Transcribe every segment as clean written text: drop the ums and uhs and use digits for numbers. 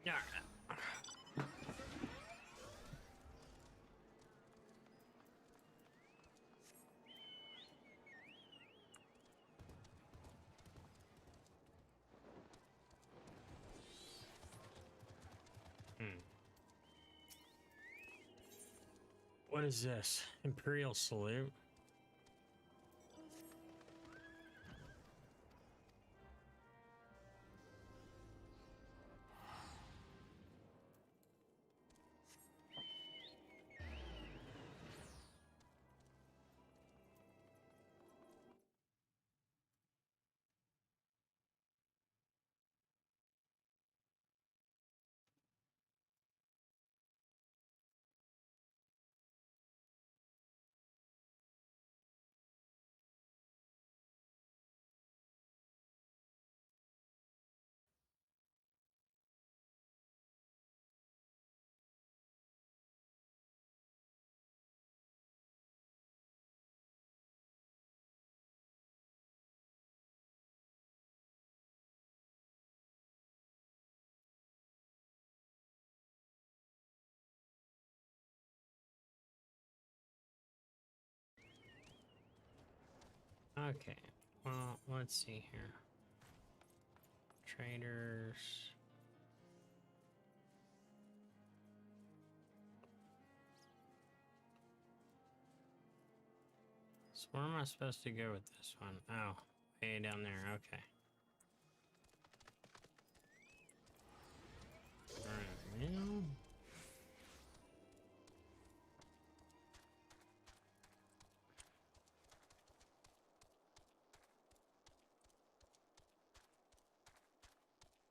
Yeah. What is this? Imperial salute? Okay, well, let's see here. Traders. So where am I supposed to go with this one? Oh, way down there, okay. Alright, now...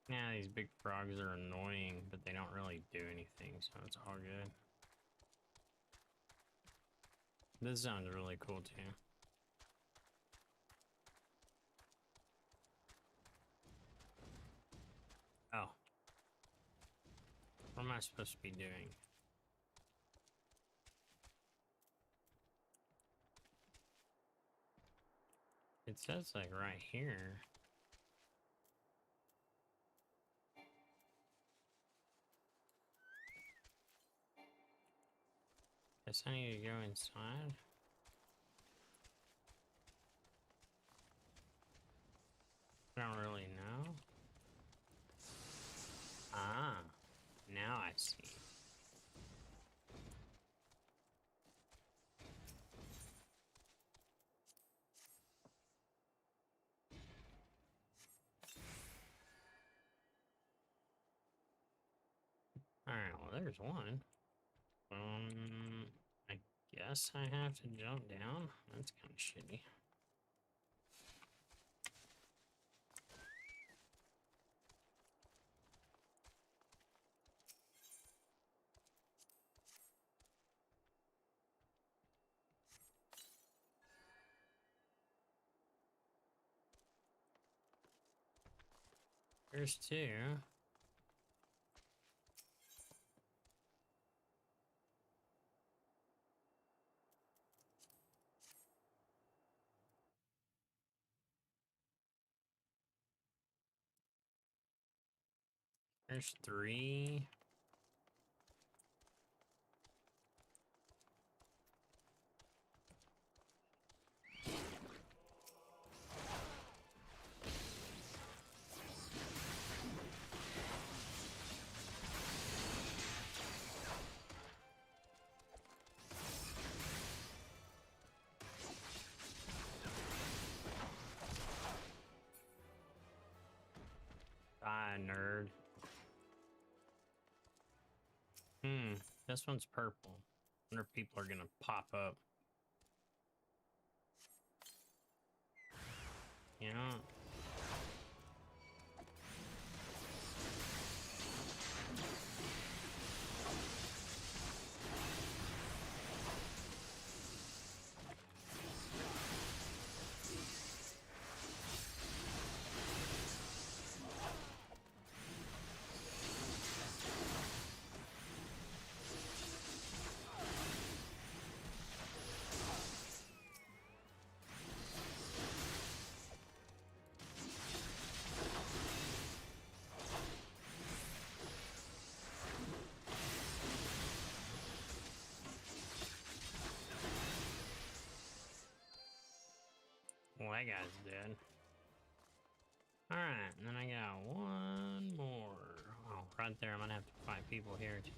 Yeah, these big frogs are annoying, but they don't really do anything, so it's all good. This sounds really cool too. Oh. What am I supposed to be doing? It says like right here. Guess I need to go inside. I don't really know. Ah, now I see. Alright, well there's one. I guess I have to jump down. That's kind of shitty. There's two. There's three. Ah, nerd. This one's purple. I wonder if people are gonna pop up. You know? That guy's dead. Alright, and then I got one more. Oh, right there. I'm gonna have to fight people here too.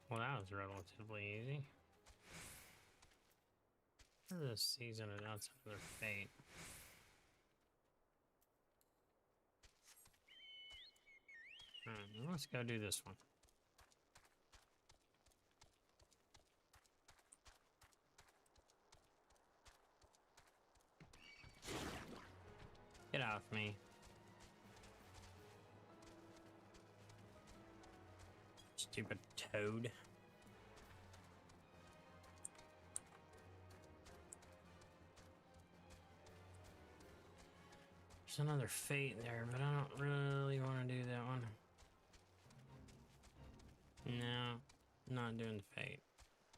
Well, that was relatively easy. For this season, and that's another fate. Alright, let's go do this one. Get off me. Stupid toad. There's another fate there, but I don't really want to do that one. No, not doing the fate.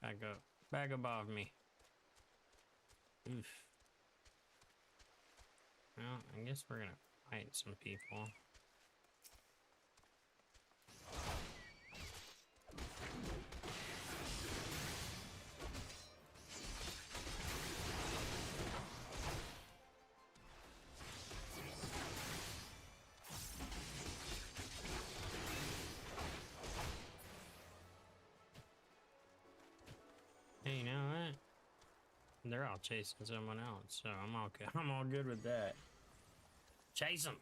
Back up. Back above me. Oof. Well, I guess we're gonna fight some people. Hey, you know what? They're all chasing someone else, so I'm all good. I'm all good with that. Chase them.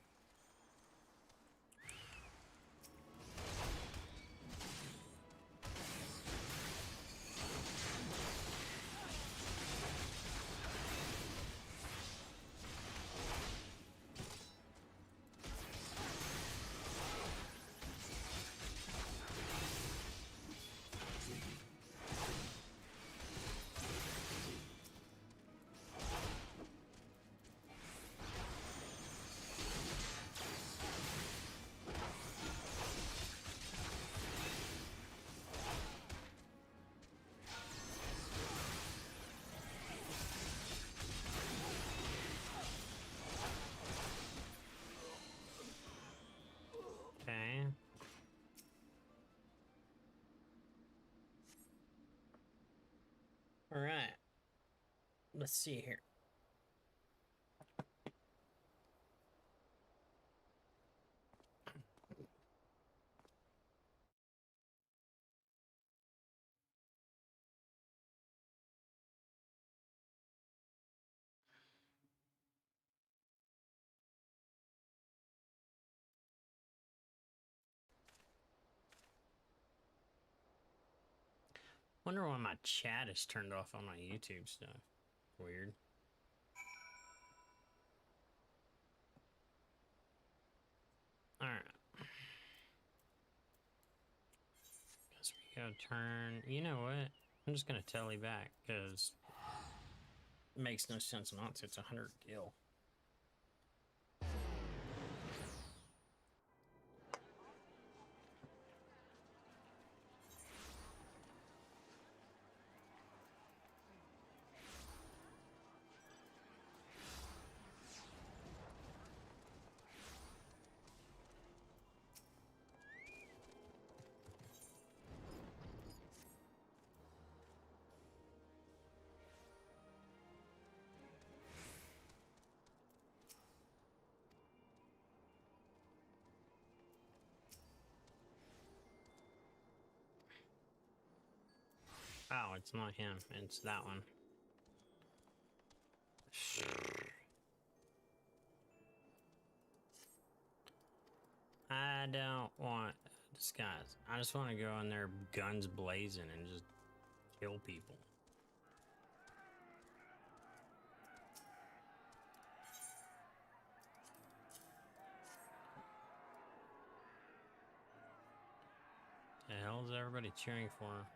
Okay. All right. Let's see here. Wonder why my chat is turned off on my YouTube stuff. Weird. All right. Guess we go turn. You know what? I'm just gonna tele back because it makes no sense not to. It's 100 gil. Oh, it's not him. It's that one. I don't want disguise. I just want to go in there guns blazing and just kill people. hell is everybody cheering for?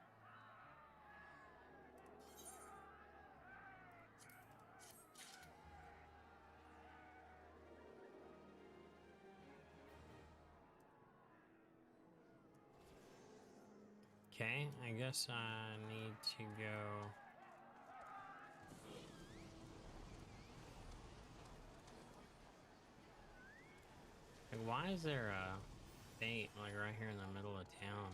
Okay, I guess I need to go. Like, why is there a fate like right here in the middle of town?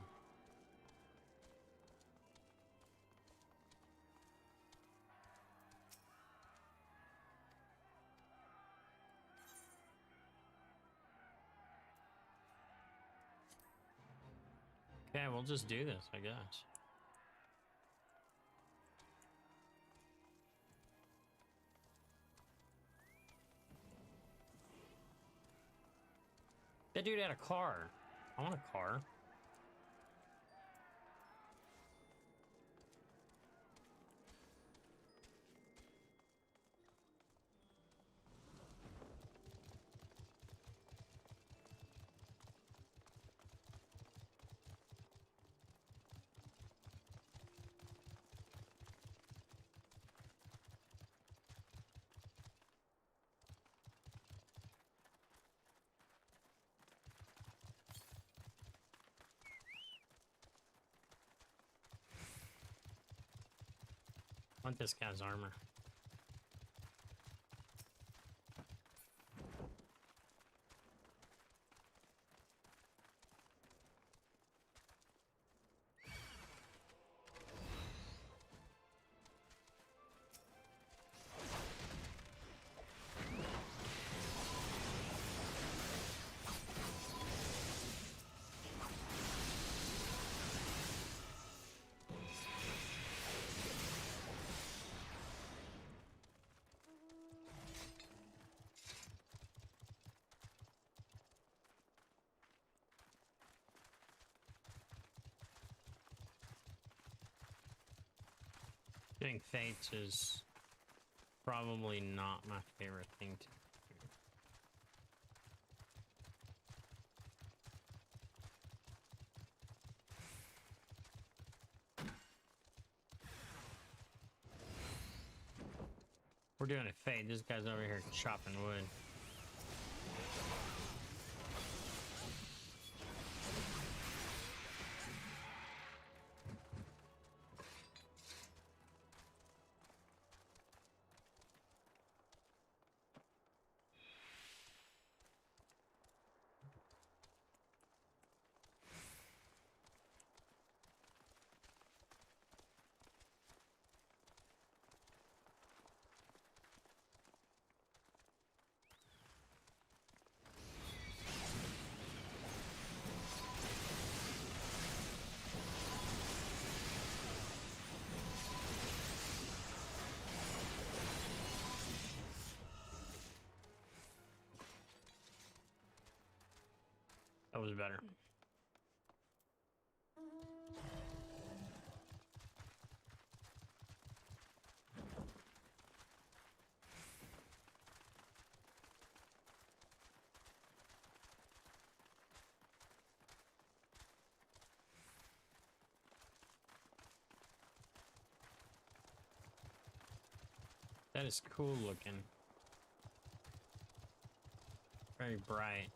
Okay, we'll just do this, I guess. That dude had a car. I want a car. I want this guy's armor. Doing fates is probably not my favorite thing to do. We're doing a fate. This guy's over here chopping wood. That was better. That is cool looking. Very bright.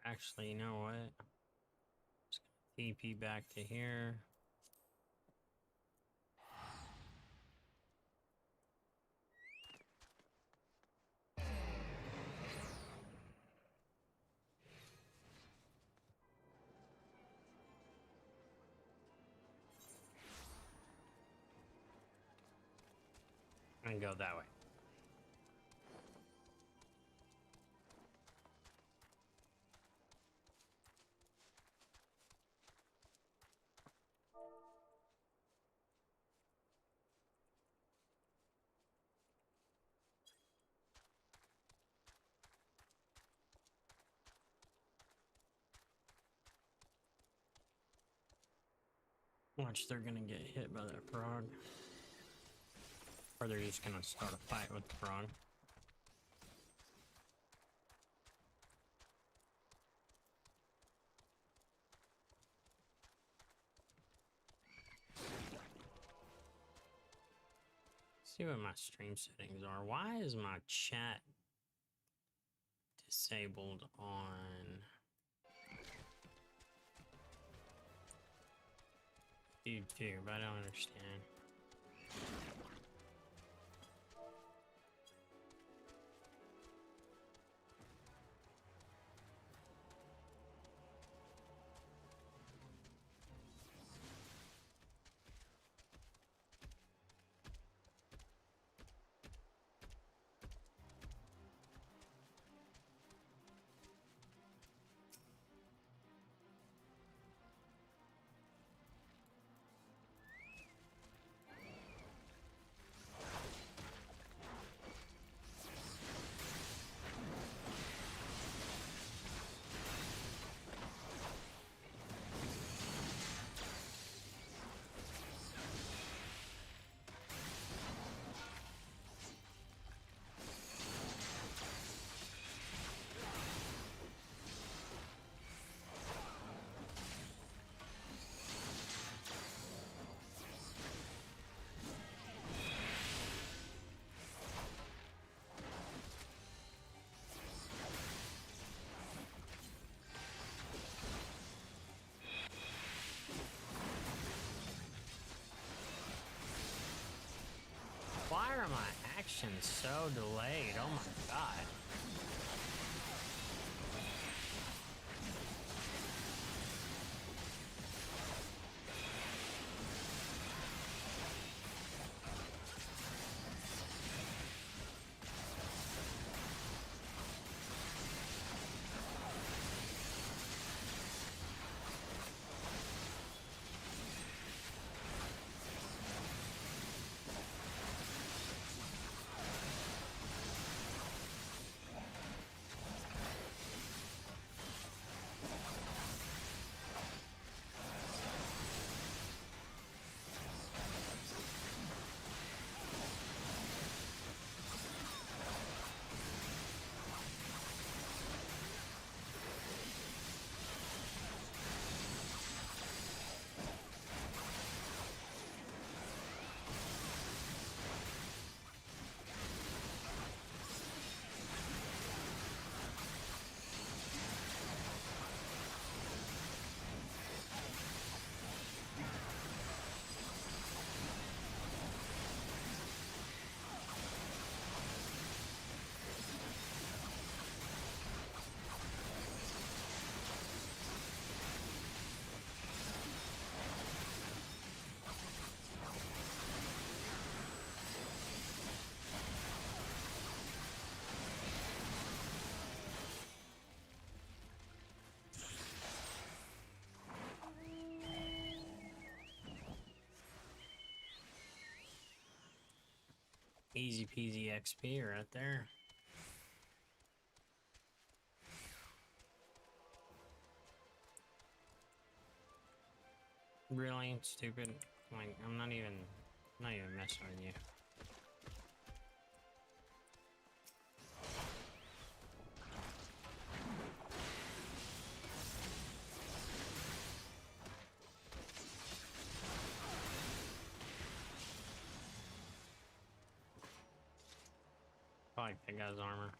Actually, you know what? Just gonna TP back to here. And go that way. Watch, they're gonna get hit by that frog. Or they're just gonna start a fight with the frog. See what my stream settings are. Why is my chat disabled on YouTube? I don't understand. Why are my actions so delayed? Oh my god. Easy peasy XP right there. Really stupid. Like, I'm not even messing with you. I like that guy's armor.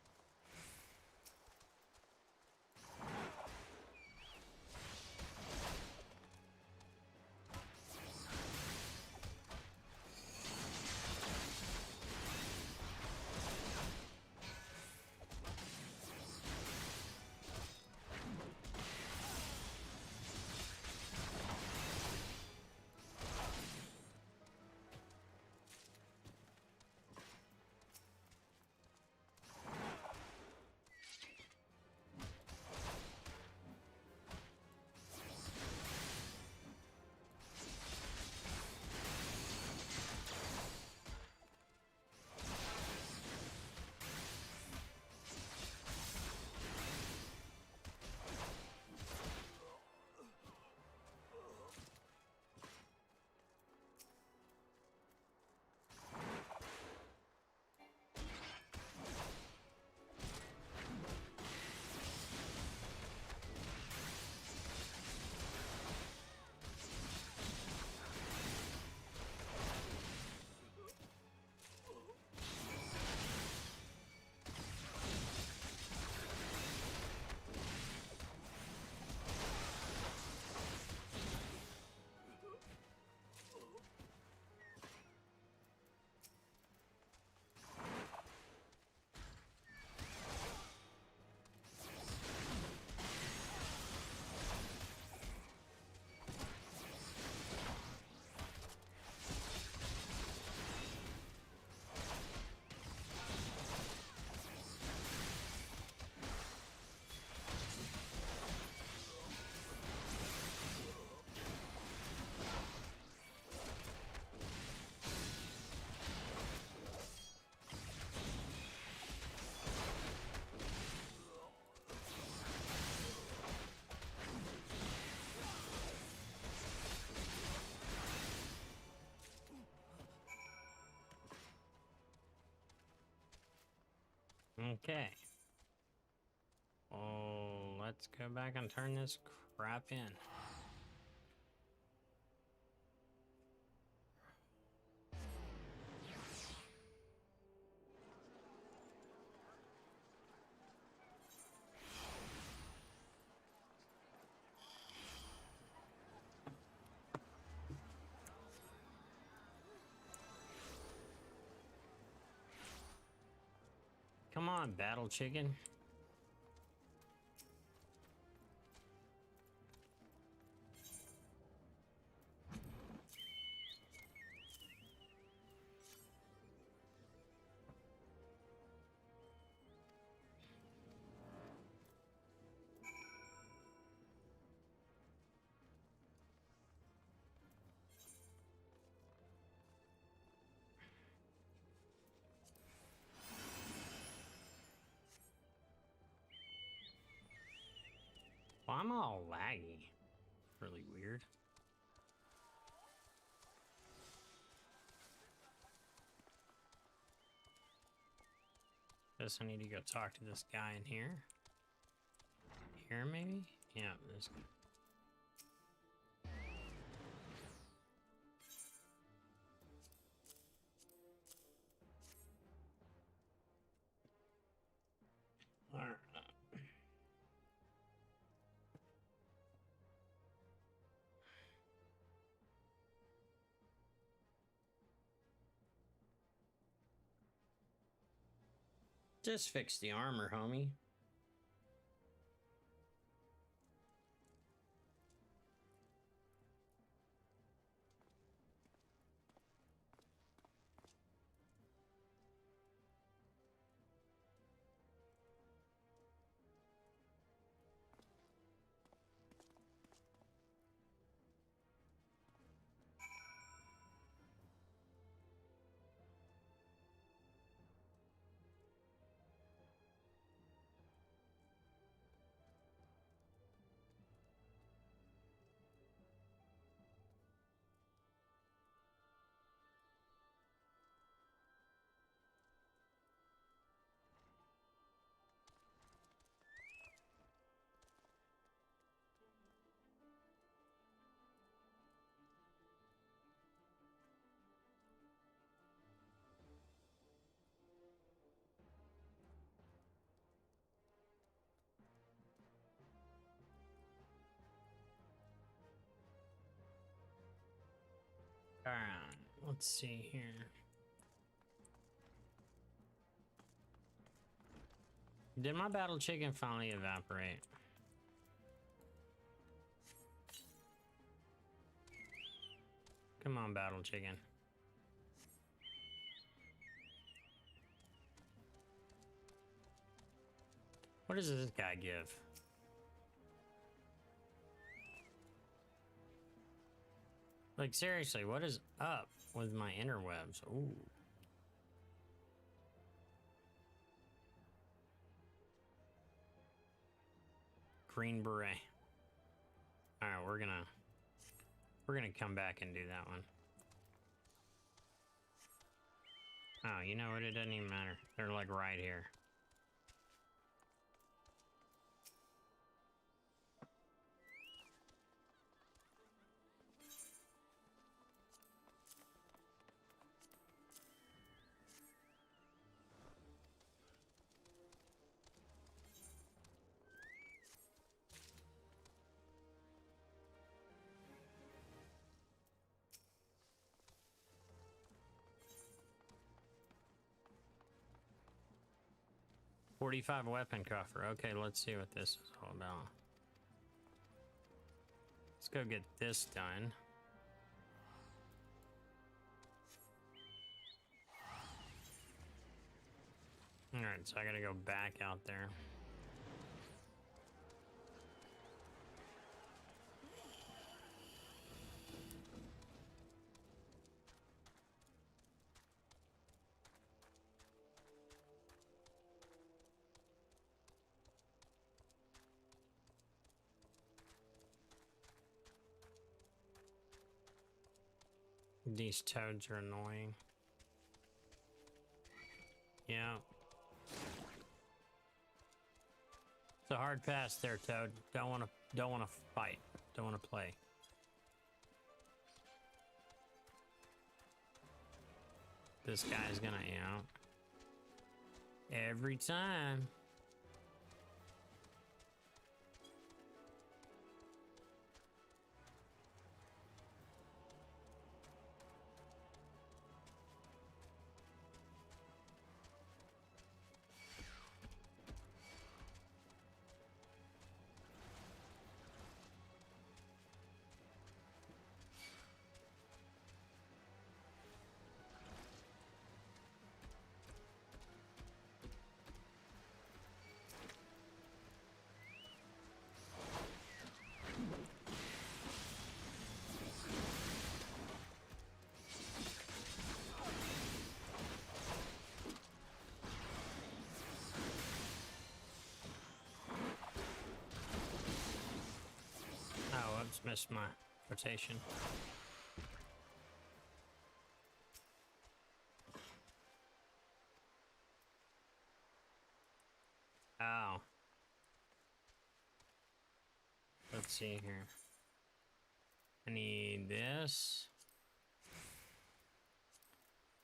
Okay. Oh, let's go back and turn this crap in. Come on, battle chicken. Well, I'm all laggy. Really weird. Guess I need to go talk to this guy in here. Here, maybe? Yeah, this guy. Alright. Just fix the armor, homie. Alright, let's see here. Did my battle chicken finally evaporate? Come on, battle chicken. What does this guy give? Like, seriously, what is up with my interwebs? Ooh. Green beret. Alright, we're gonna come back and do that one. Oh, you know what? It doesn't even matter. They're like right here. .45 weapon coffer. Okay, let's see what this is all about. Let's go get this done. Alright, so I gotta go back out there. These toads are annoying. Yeah. a hard pass there, Toad. Don't want to fight. Don't want to play. This guy's gonna, you know, every time. Oh, whoops, missed my rotation. Oh. Let's see here. I need this.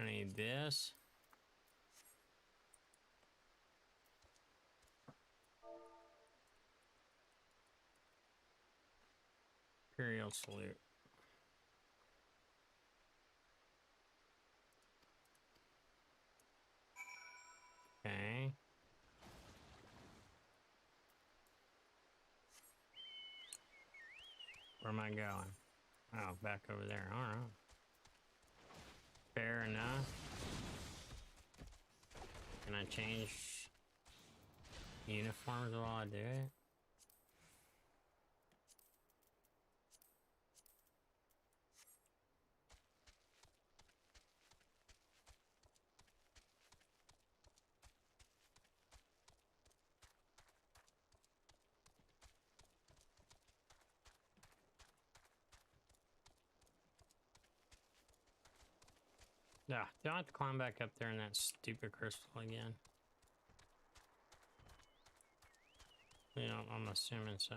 I need this. Imperial salute. Okay. Where am I going? Oh, back over there. All right. Fair enough. Can I change uniforms while I do it? Yeah, do I have to climb back up there in that stupid crystal again? You know, I'm assuming so.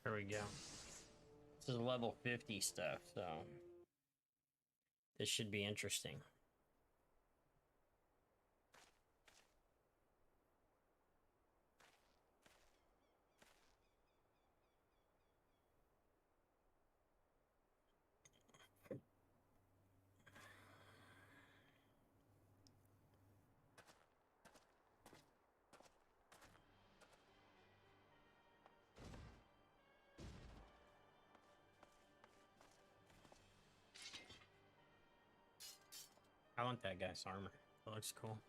Here we go. This is level 50 stuff, so this should be interesting. I want that guy's armor. It looks cool.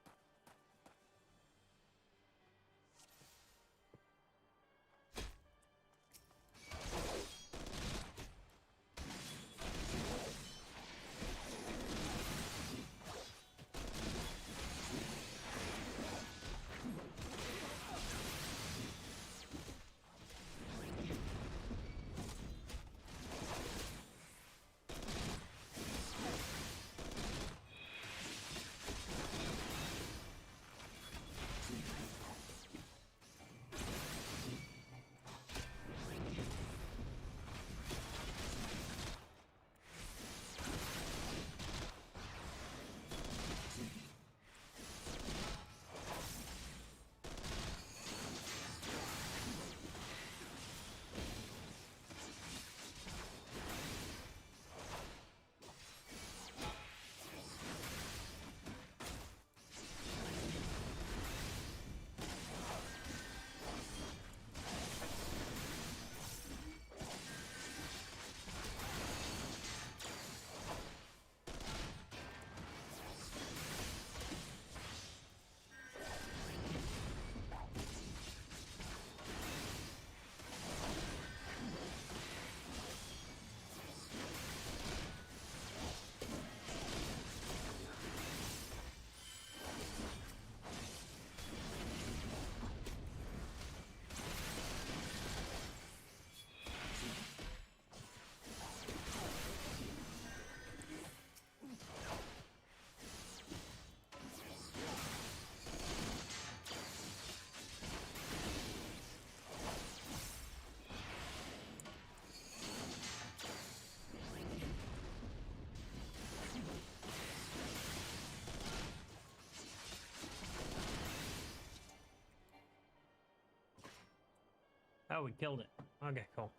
Oh, we killed it. Okay, cool.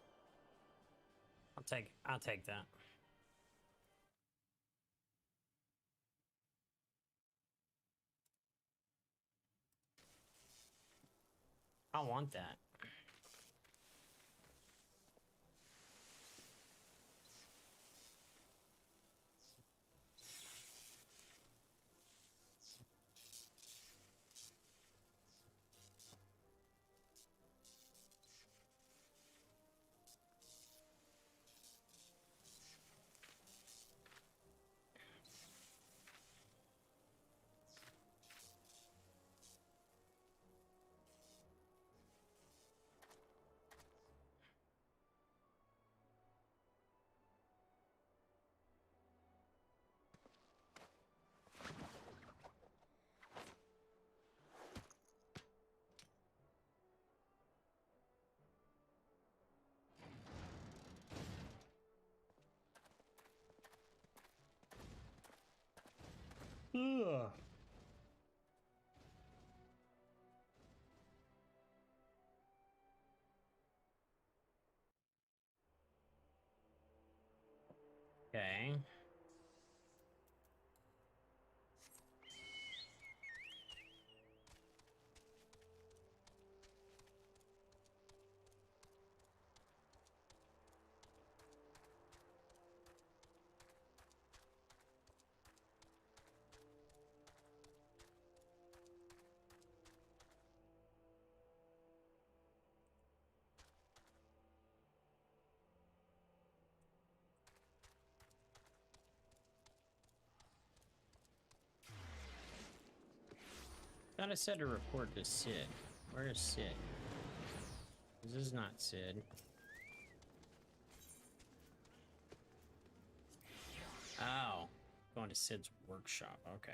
I'll take that. I want that. Ugh. Okay. Thought I said to report to Sid. Where is Sid? This is not Sid. Oh. Going to Sid's workshop. Okay.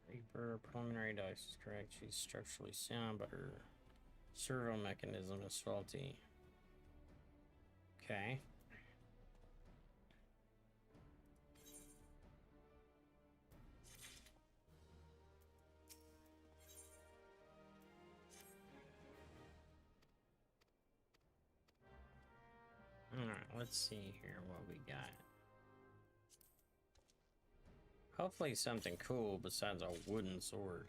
Reaper preliminary dice is correct. She's structurally sound, but her servo mechanism is faulty. Okay. Alright, let's see here what we got. Hopefully something cool besides a wooden sword.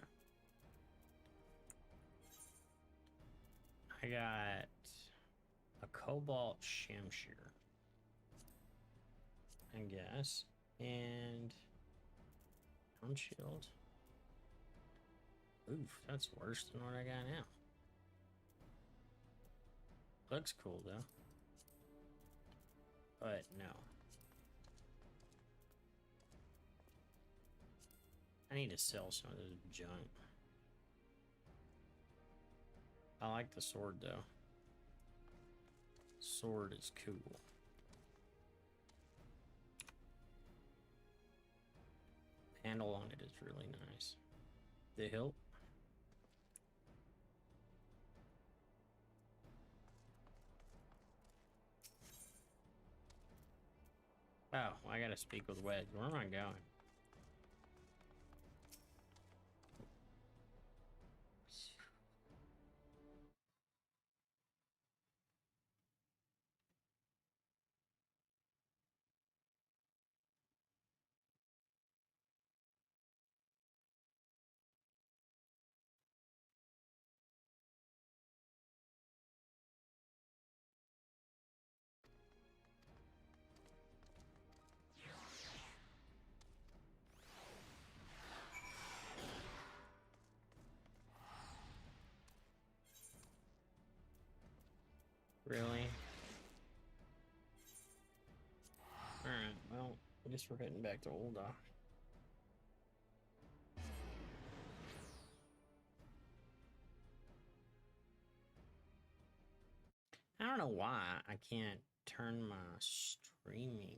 I got a cobalt shamshir, I guess, and arm shield. Oof, that's worse than what I got now. Looks cool though, but no. I need to sell some of this junk. I like the sword though. Sword is cool. Handle on it is really nice. The hilt. Oh, I gotta speak with Wedge. Where am I going? Really? Alright, well, I guess we're heading back to Old Dock. I don't know why I can't turn my streaming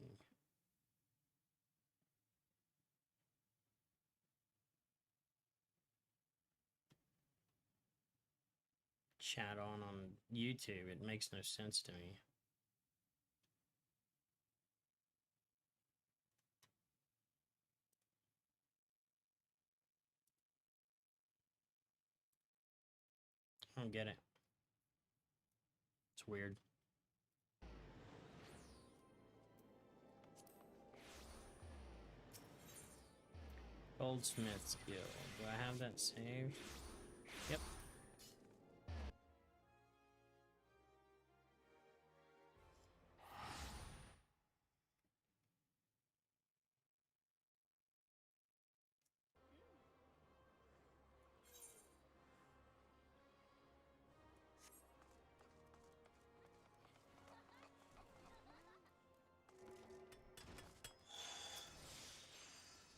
chat on YouTube. It makes no sense to me. I don't get it. It's weird. Goldsmith's Guild. Do I have that saved? Yep.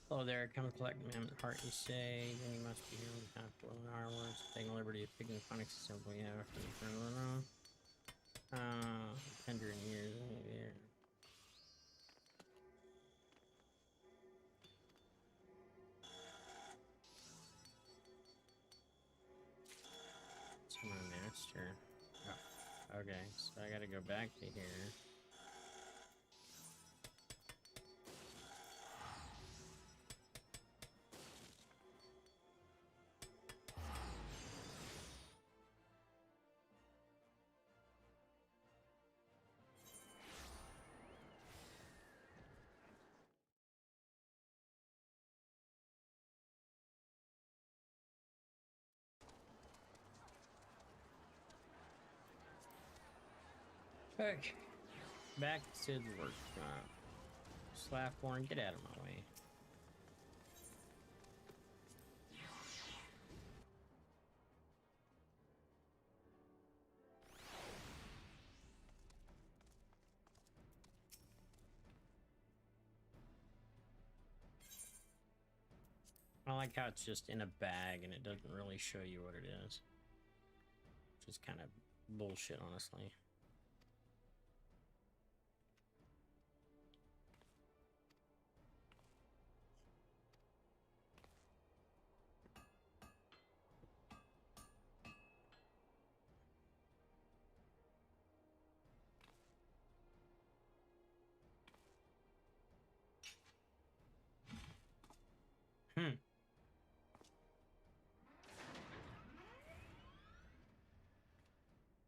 Hello there, come collect Mammoth Heart, you say, then you must be here on behalf of 12 hours, taking liberty of picking phonics simply after the turn around. 100 years in the air. It's my master. Oh, okay, so I gotta go back to here. Okay, back to the workshop. Slaphborn, get out of my way. I like how it's just in a bag and it doesn't really show you what it is. Which is kind of bullshit, honestly.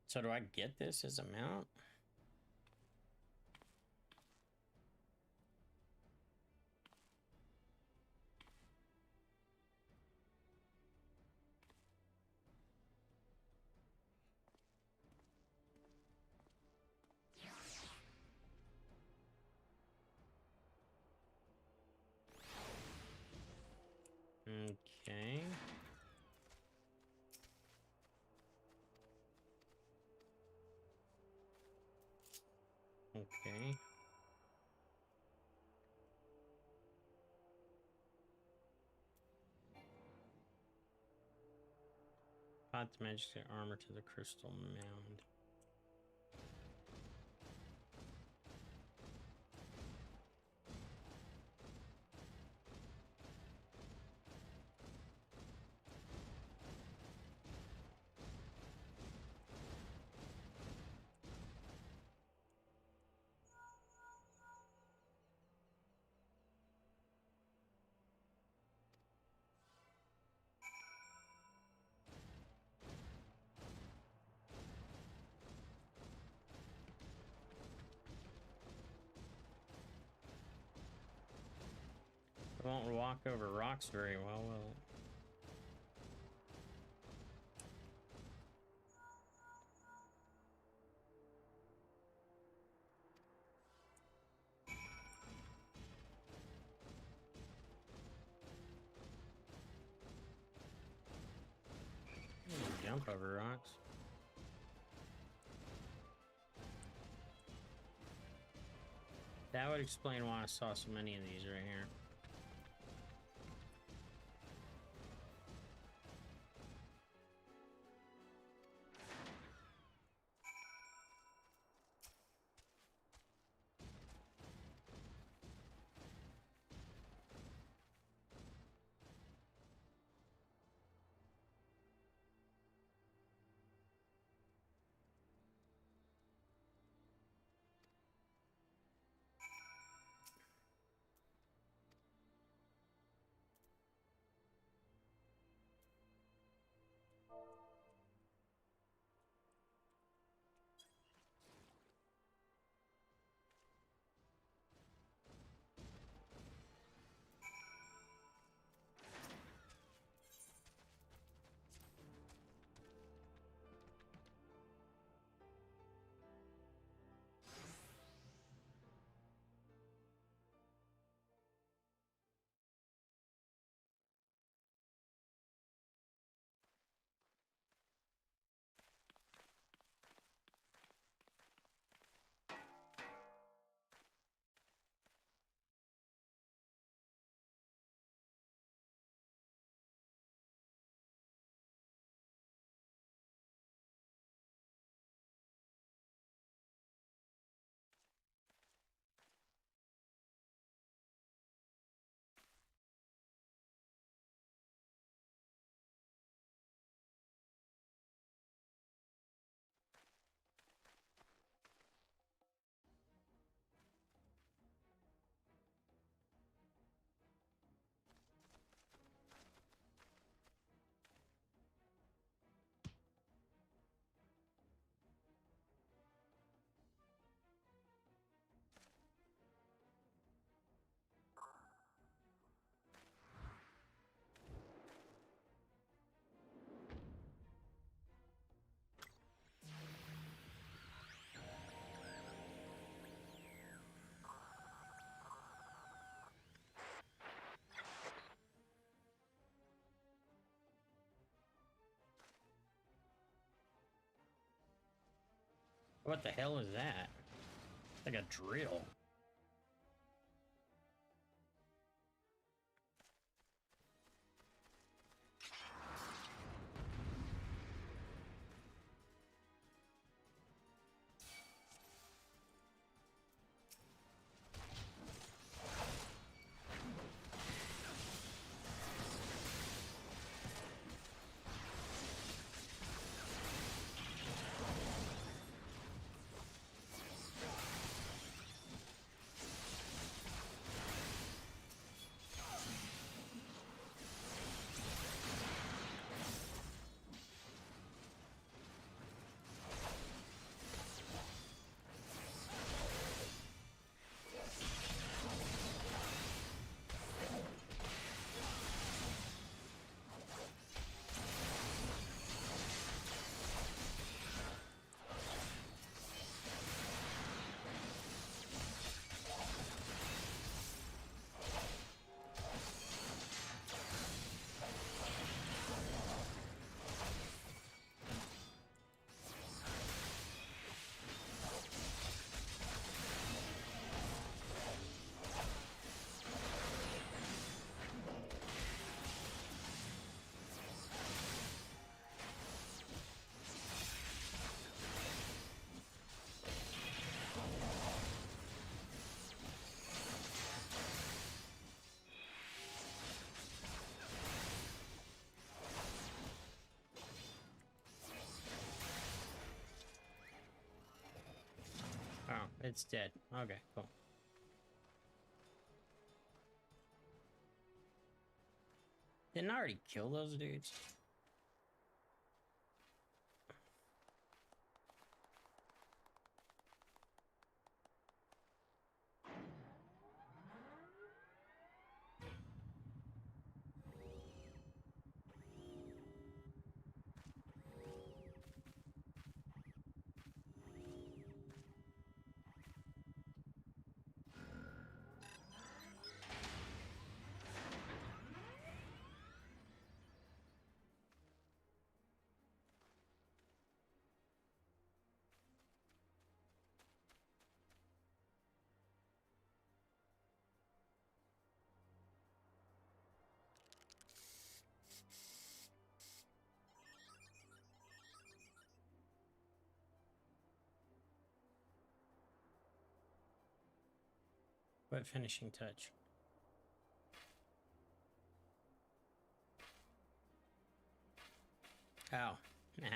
So do I get this as a mount? Okay. Okay. Pot the magic armor to the crystal mound. It won't walk over rocks very well, will it? Jump over rocks. That would explain why I saw so many of these right here. What the hell is that? Like a drill. Oh, it's dead. Okay, cool. Didn't I already kill those dudes? What finishing touch? Oh, nah.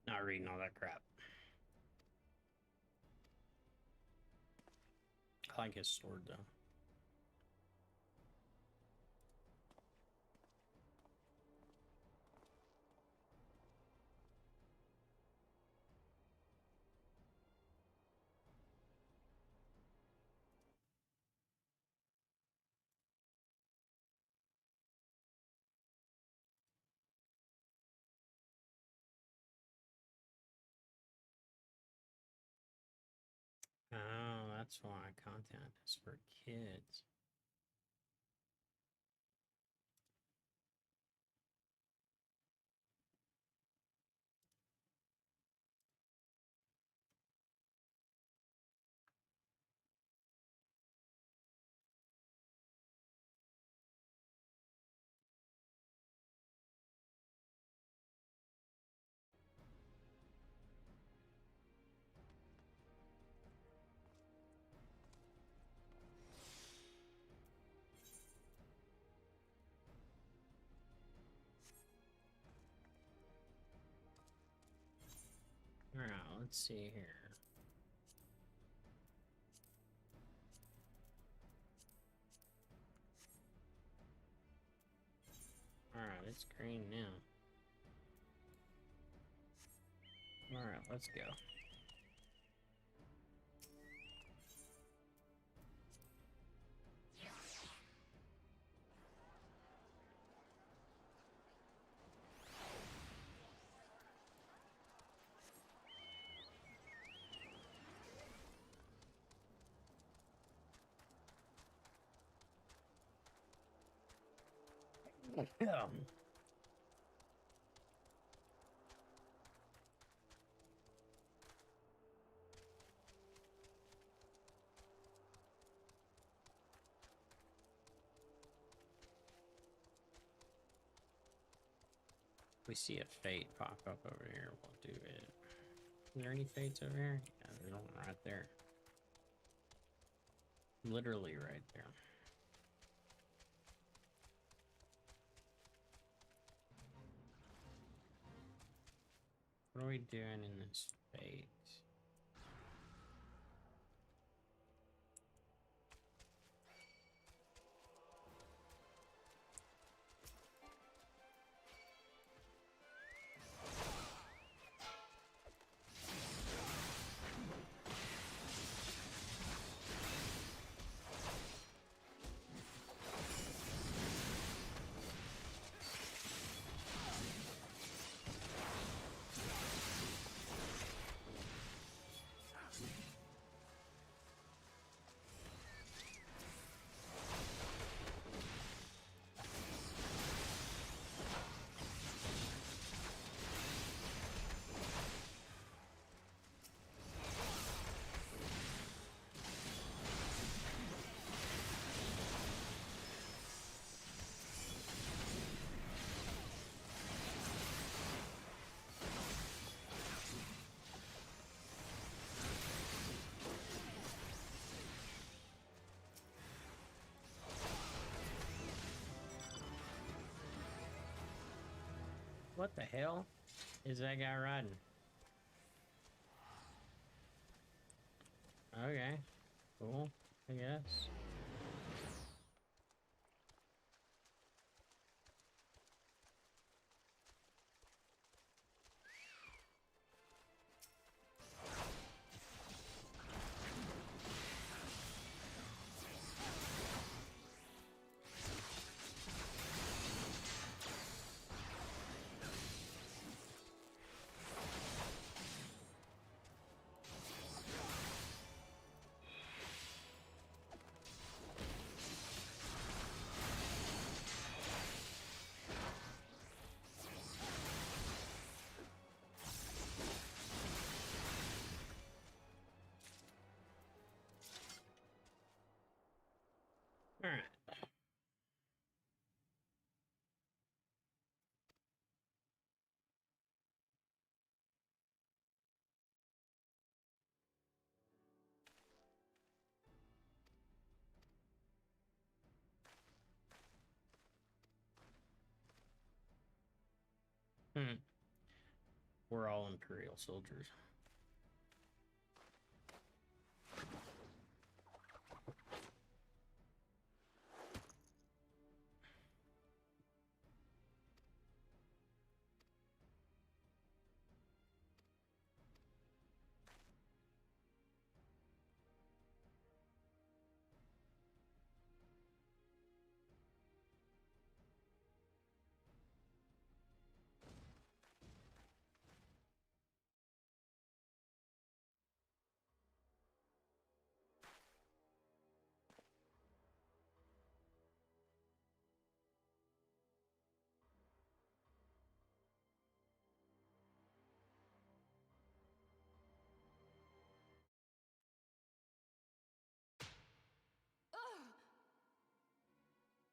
Not reading all that crap. I like his sword though. Oh, that's why content is for kids. Let's see here. Alright, it's green now. Alright, let's go. We see a fate pop up over here, we'll do it. Is there any fates over here? Yeah, there's one right there. Literally right there. What are we doing in this fate? What the hell is that guy riding? Okay, cool, I guess. All right. We're all Imperial soldiers.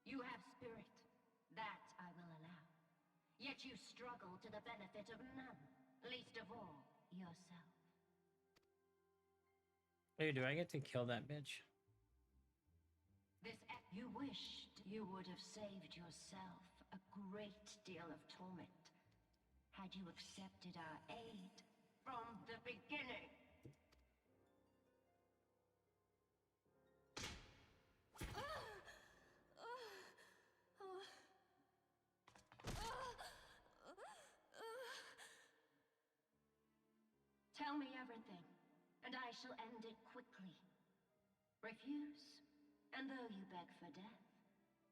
You have spirit. That I will allow. Yet you struggle to the benefit of none, least of all, yourself. Hey, do I get to kill that bitch? You wished you would have saved yourself a great deal of torment had you accepted our aid. from the beginning. Tell me everything, and I shall end it quickly. Refuse, and though you beg for death,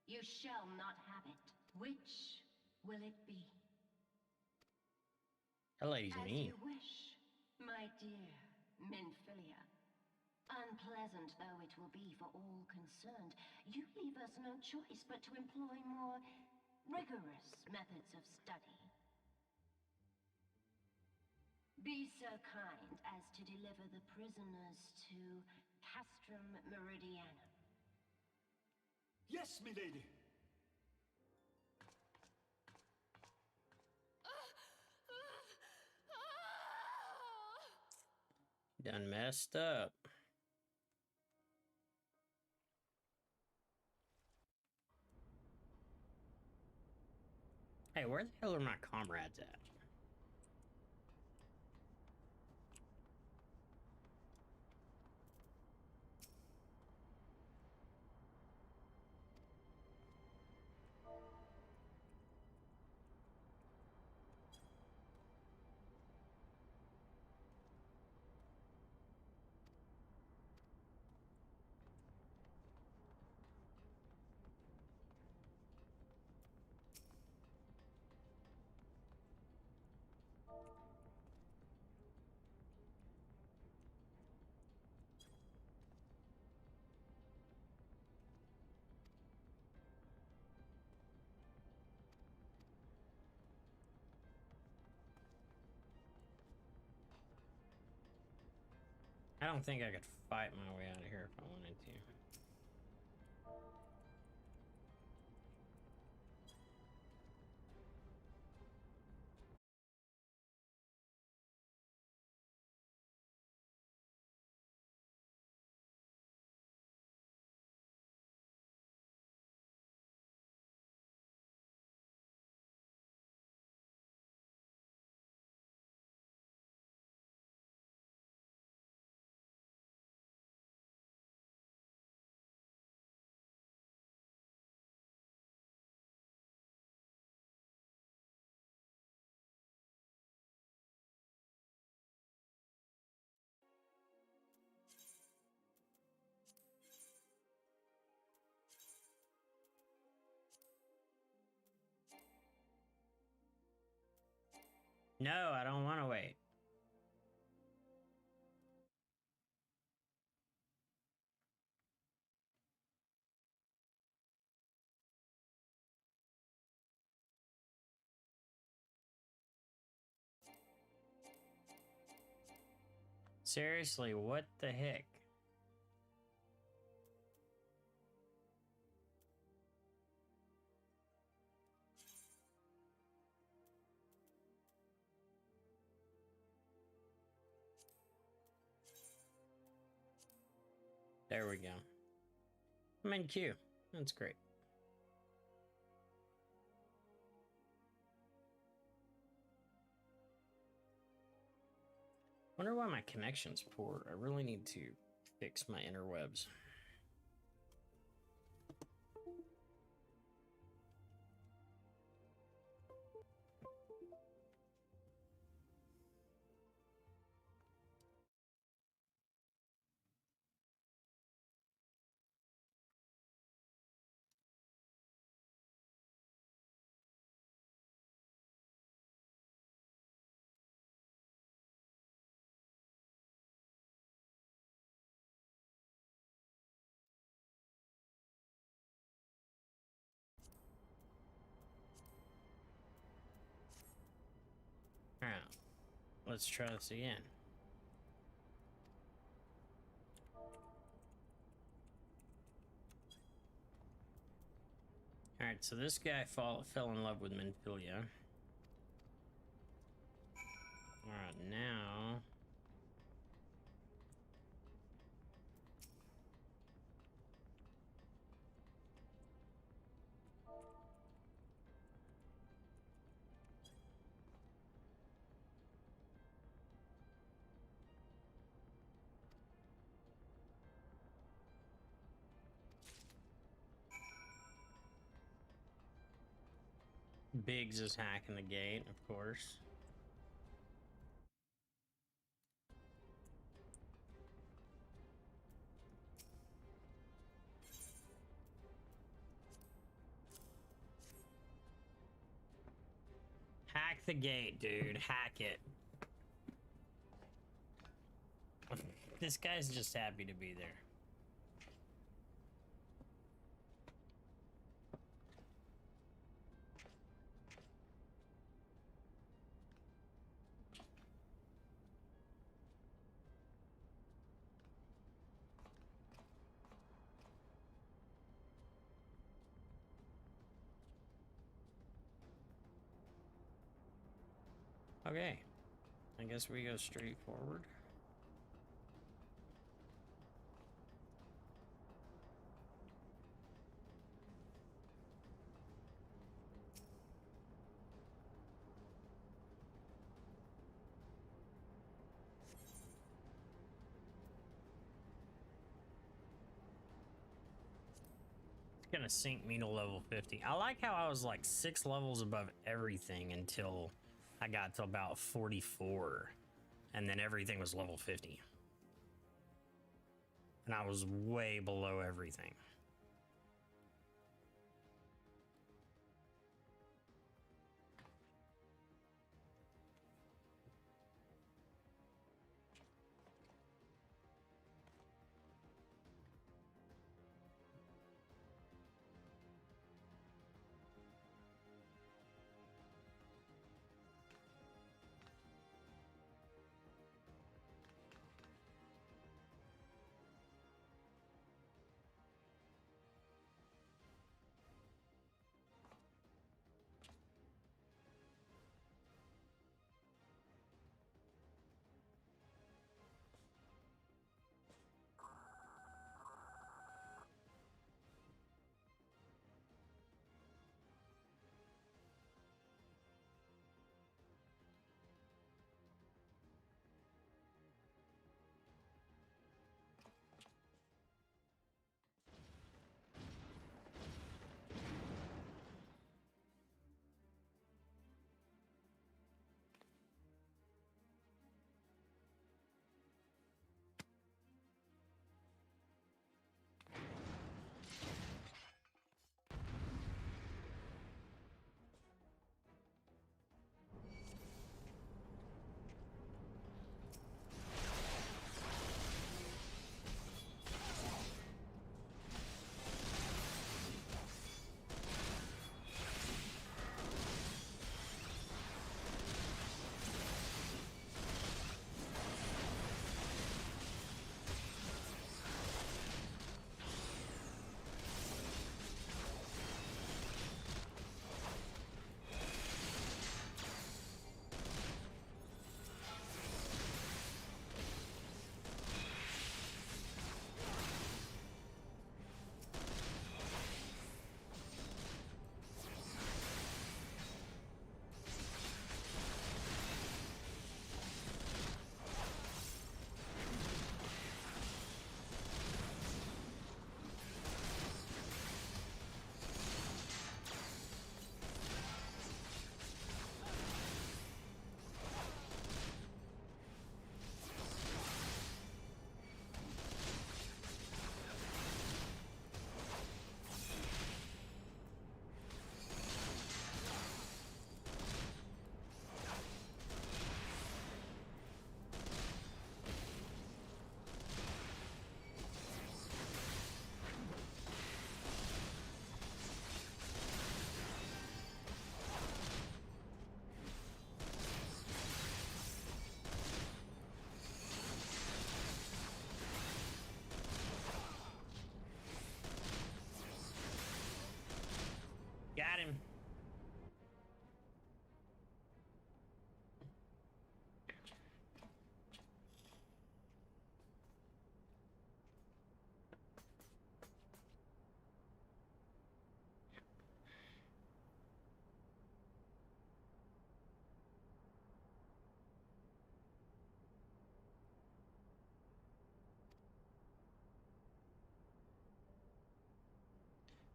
you shall not have it. Which will it be? That lady's As mean. you wish, my dear Minfilia. Unpleasant though it will be for all concerned, you leave us no choice but to employ more rigorous methods of study. Be so kind as to deliver the prisoners to Castrum Meridianum. Yes, milady. Done messed up. Hey, where the hell are my comrades at? I don't think I could fight my way out of here if I wanted to. No, I don't want to wait. Seriously, what the heck? There we go. I'm in queue. That's great. Wonder why my connection's poor. I really need to fix my interwebs. Alright, let's try this again. Alright, so this guy fell in love with Minfilia. Alright, now... Biggs is hacking the gate, of course. Hack the gate, dude. Hack it. This guy's just happy to be there. Okay. I guess we go straight forward. Gonna sink me to level 50. I like how I was like 6 levels above everything until I got to about 44, and then everything was level 50, and I was way below everything. Got him.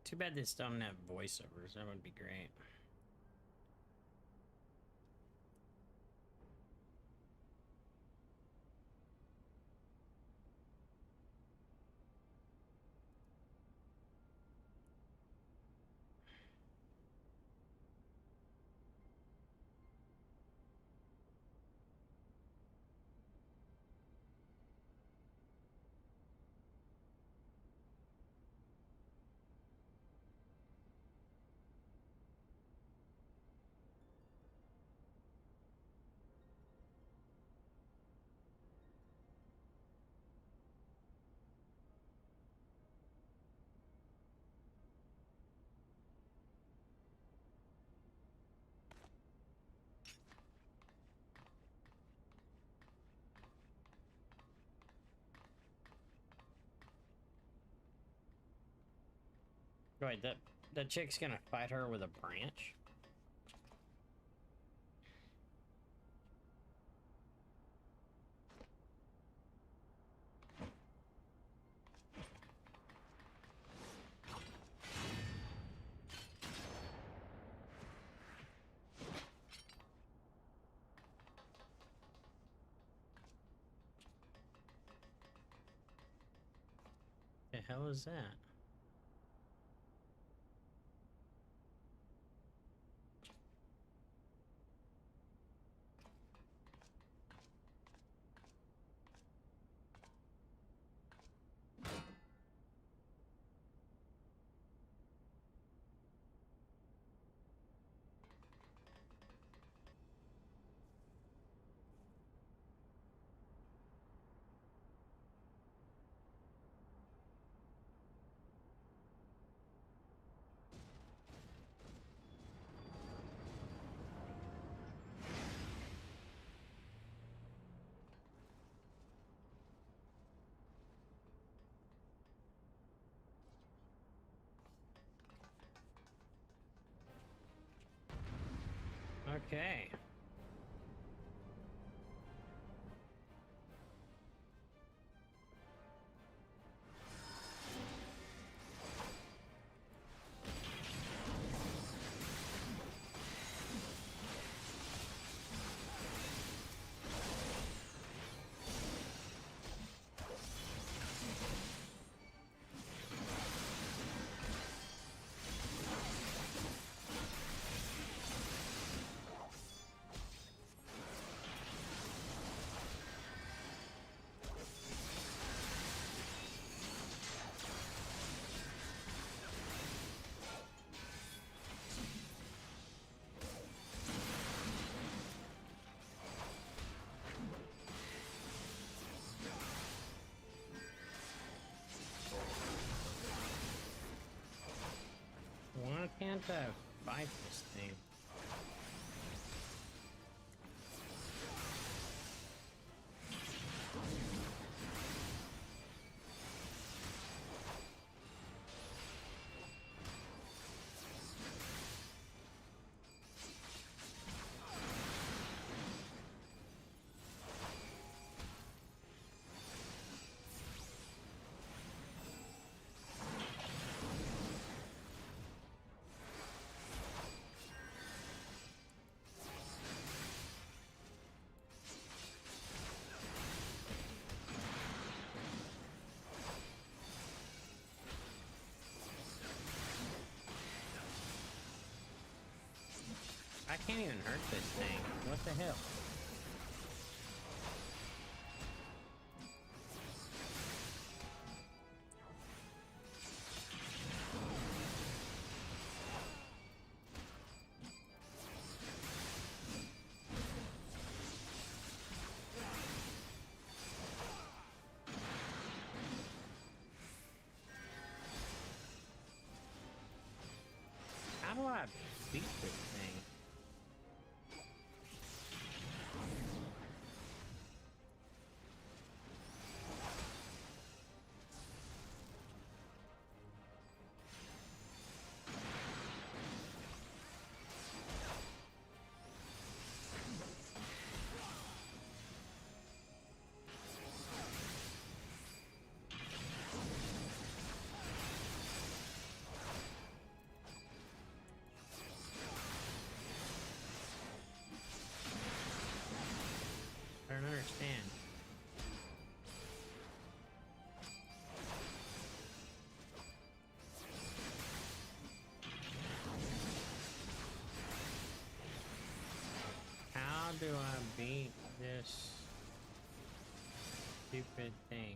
Too bad this don't have voiceovers. That would be great. Wait, that chick's gonna fight her with a branch? The hell is that? Okay. Why can't I fight this thing? I can't even hurt this thing. What the hell? How do I beat this thing? I don't understand. How do I beat this stupid thing?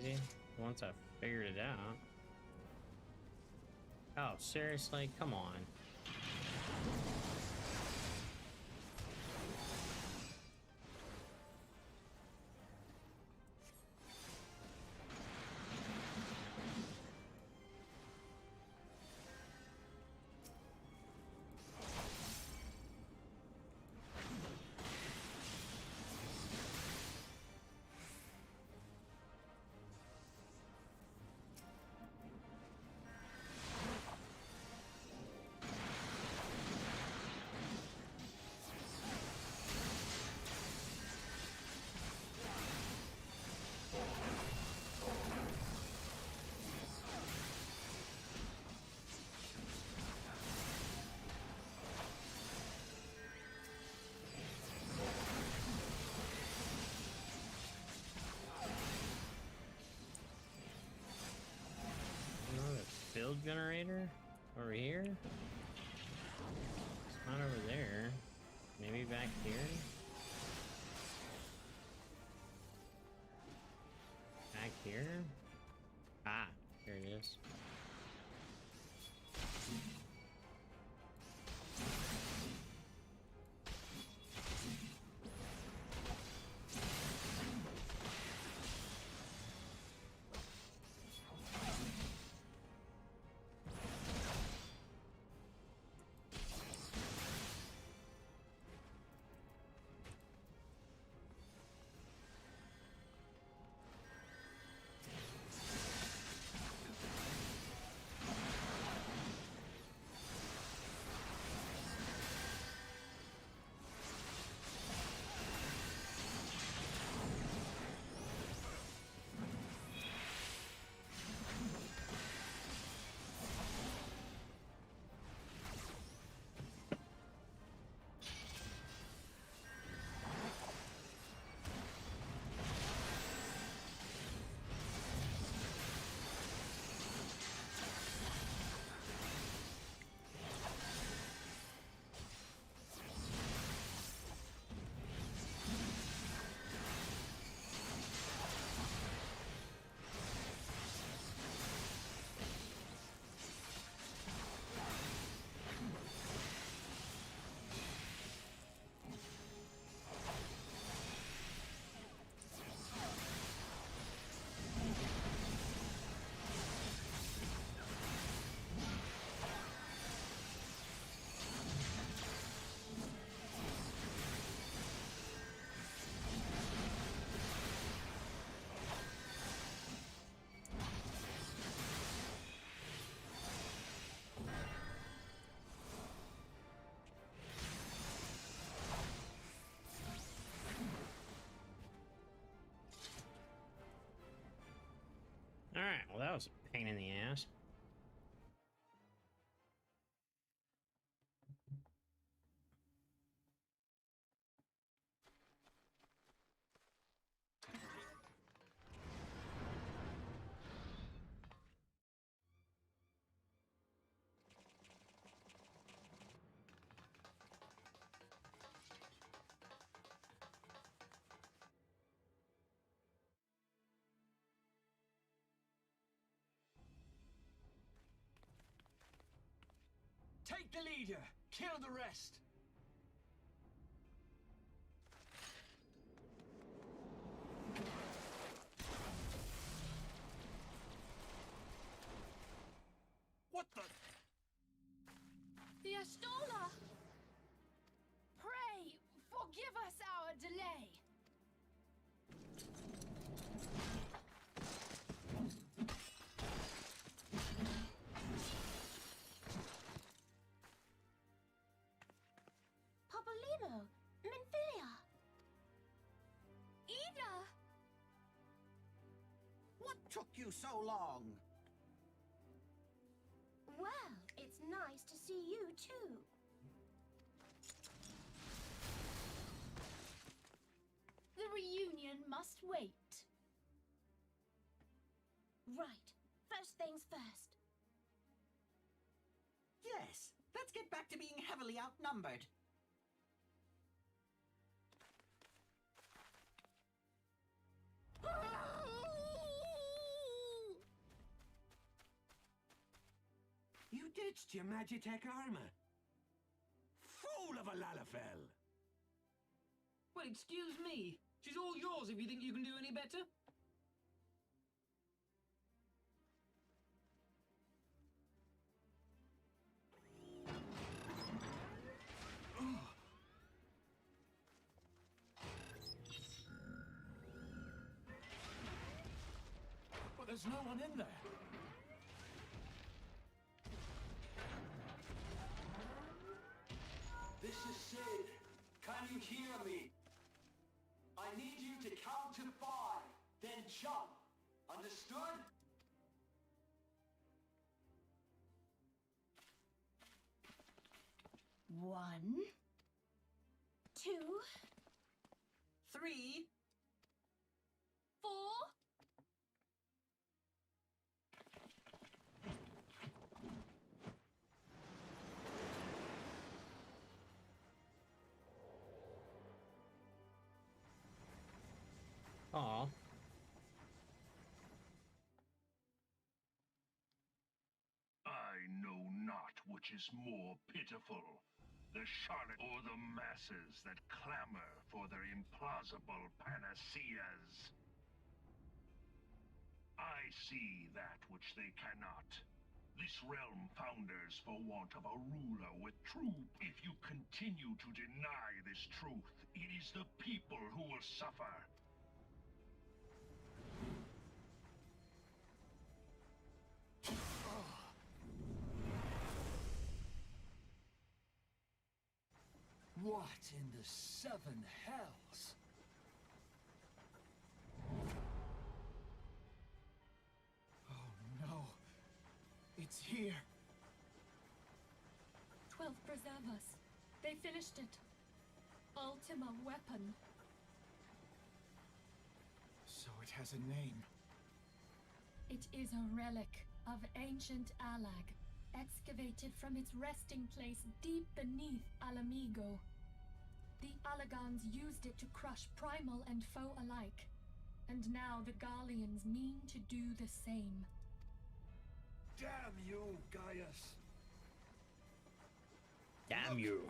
easy once I figured it out. Oh, seriously? Come on. Build generator over here. It's not over there. Maybe back here. Back here. Ah, here it is. Alright, well that was a pain in the ass. Take the leader, kill the rest. What the? The Astola! Pray, forgive us our delay. Popolino, Minfilia. Ida! What took you so long? Well, it's nice to see you too. The reunion must wait. Right. First things first. Yes, let's get back to being heavily outnumbered. ditched your Magitech armor. Fool of a Lalafell! Well, excuse me. She's all yours if you think you can do any better. But there's no one in there. This is Sid. Can you hear me? I need you to count to 5, then jump. Understood? One, 2, 3. 4. Aw. I know not which is more pitiful, the charlotte or the masses that clamor for their implausible panaceas. I see that which they cannot. This realm founders for want of a ruler with truth. If you continue to deny this truth, it is the people who will suffer. What in the 7 hells? Oh no. It's here. 12 preservers. They finished it. Ultima weapon. So it has a name. It is a relic of ancient Alag, excavated from its resting place deep beneath Alamigo. The Alagans used it to crush primal and foe alike, and now the Garleans mean to do the same. Damn you, Gaius. Damn Look. you.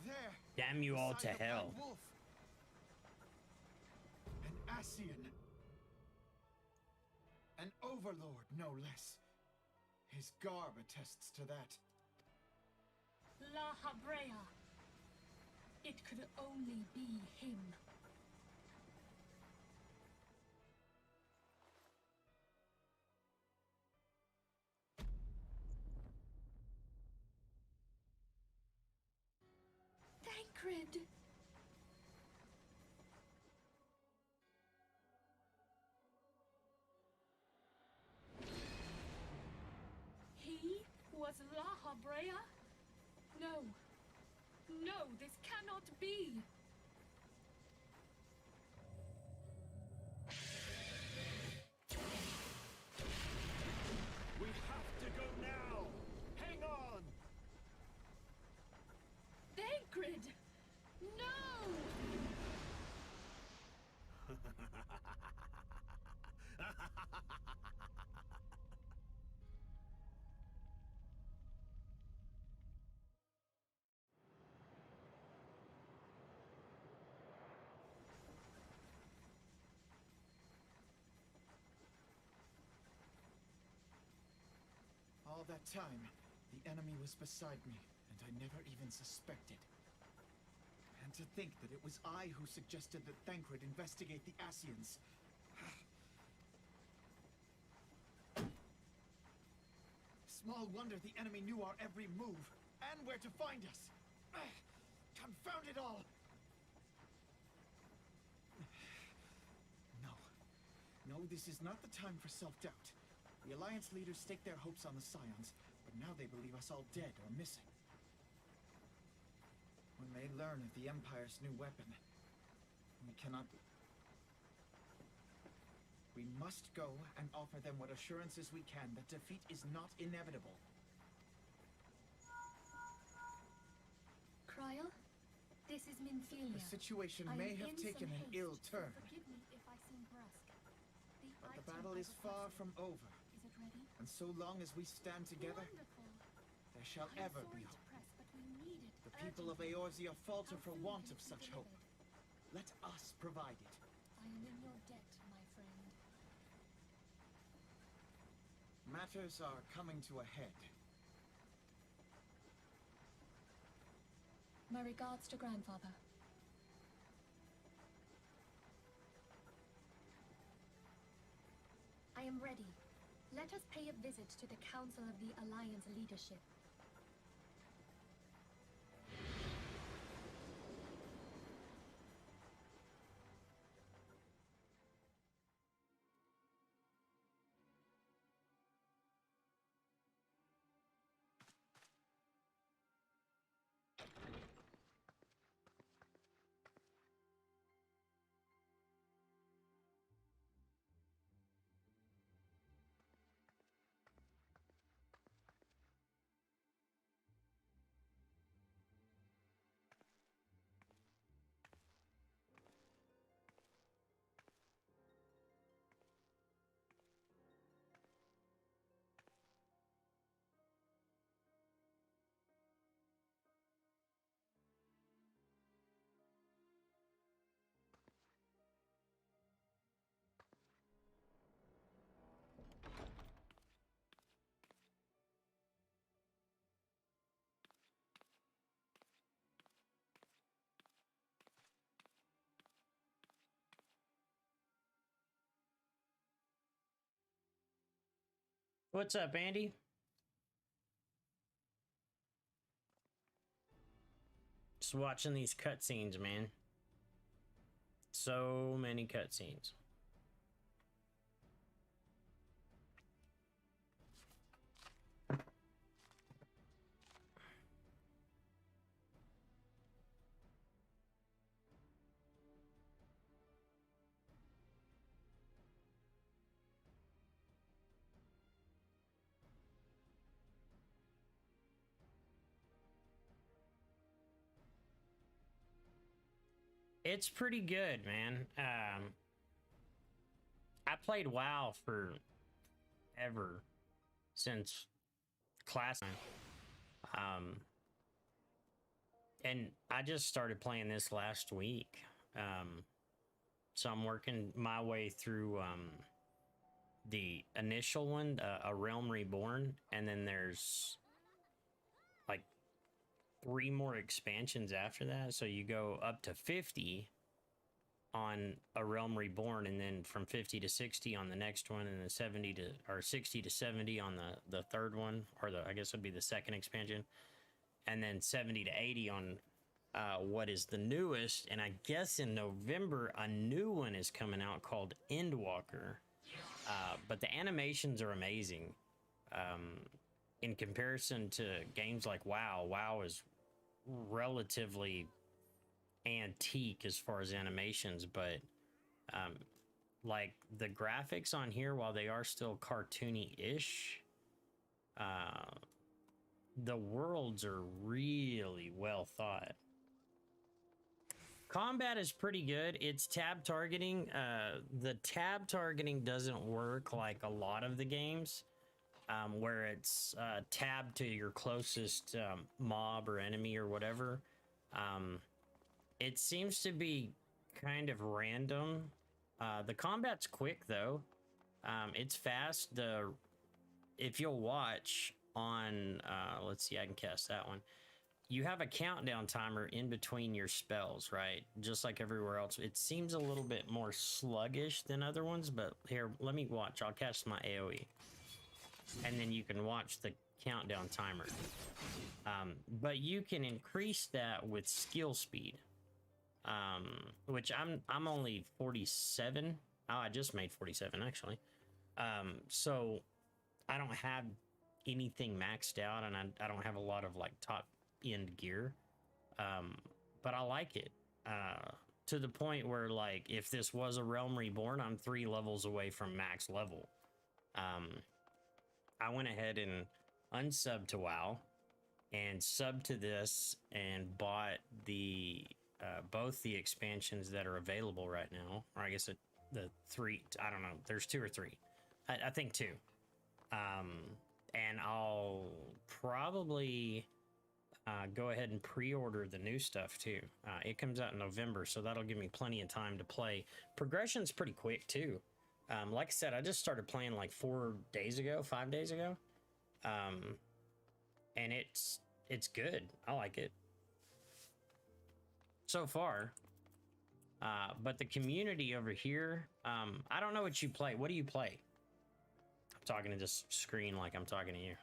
There. Damn you all to beside the hell. Black Wolf. An Ascian. An overlord, no less. His garb attests to that. La Habrea. It could only be him. Thancred! He was La Habrea? No. No, this cannot be! We have to go now. Hang on. Thancred! No! All that time, the enemy was beside me, and I never even suspected. And to think that it was I who suggested that Thancred investigate the Ascians. Small wonder the enemy knew our every move, and where to find us. Confound it all! No. No, this is not the time for self-doubt. The Alliance leaders staked their hopes on the Scions, but now they believe us all dead or missing. When they learn of the Empire's new weapon, we cannot... We must go and offer them what assurances we can that defeat is not inevitable. Cryle, this is Minfilia. The situation I may am have in taken some an haste, ill so turn, forgive me if I seem brusque. but the item battle I is far requested, from over. Is it ready? And so long as we stand together, Wonderful. there shall I'm ever be sorry to hope. press, but we need it. The people of urgently. Eorzea falter How for soon want can of it be such hope. delivered? Let us provide it. I am in your debt, my friend. Matters are coming to a head. My regards to grandfather. I am ready. Let us pay a visit to the Council of the Alliance leadership. What's up, Andy? Just watching these cutscenes, man. So many cutscenes. It's pretty good, man. I played WoW for ever since class time. And I just started playing this last week. So I'm working my way through the initial one, A Realm Reborn, and then there's like 3 more expansions after that. So you go up to 50 on A Realm Reborn, and then from 50 to 60 on the next one, and then 70 to or 60 to 70 on the third one, or I guess would be the second expansion, and then 70 to 80 on what is the newest. And I guess in November a new one is coming out called Endwalker. But the animations are amazing. In comparison to games like WoW, WoW is relatively antique as far as animations, but like the graphics on here, while they are still cartoony-ish, the worlds are really well thought. Combat is pretty good. It's tab targeting. The tab targeting doesn't work like a lot of the games, where it's tabbed to your closest mob or enemy or whatever. It seems to be kind of random. The combat's quick though. It's fast. If you'll watch on, let's see, I can cast that one. You have a countdown timer in between your spells, right? Just like everywhere else. It seems a little bit more sluggish than other ones, but here, let me watch. I'll cast my AoE. And then you can watch the countdown timer. But you can increase that with skill speed. Which I'm only 47. Oh, I just made 47 actually. So I don't have anything maxed out, and I don't have a lot of like top end gear. But I like it. To the point where, like, if this was a Realm Reborn, I'm 3 levels away from max level. I went ahead and unsubbed to WoW and subbed to this and bought the both the expansions that are available right now, or I guess the 3. I don't know. There's 2 or 3. I think 2. And I'll probably go ahead and pre-order the new stuff too. It comes out in November, so that'll give me plenty of time to play. Progression's pretty quick too. Like I said, I just started playing like 5 days ago, and it's good. I like it so far. But the community over here, I don't know what you play. What do you play? I'm talking to this screen like I'm talking to you.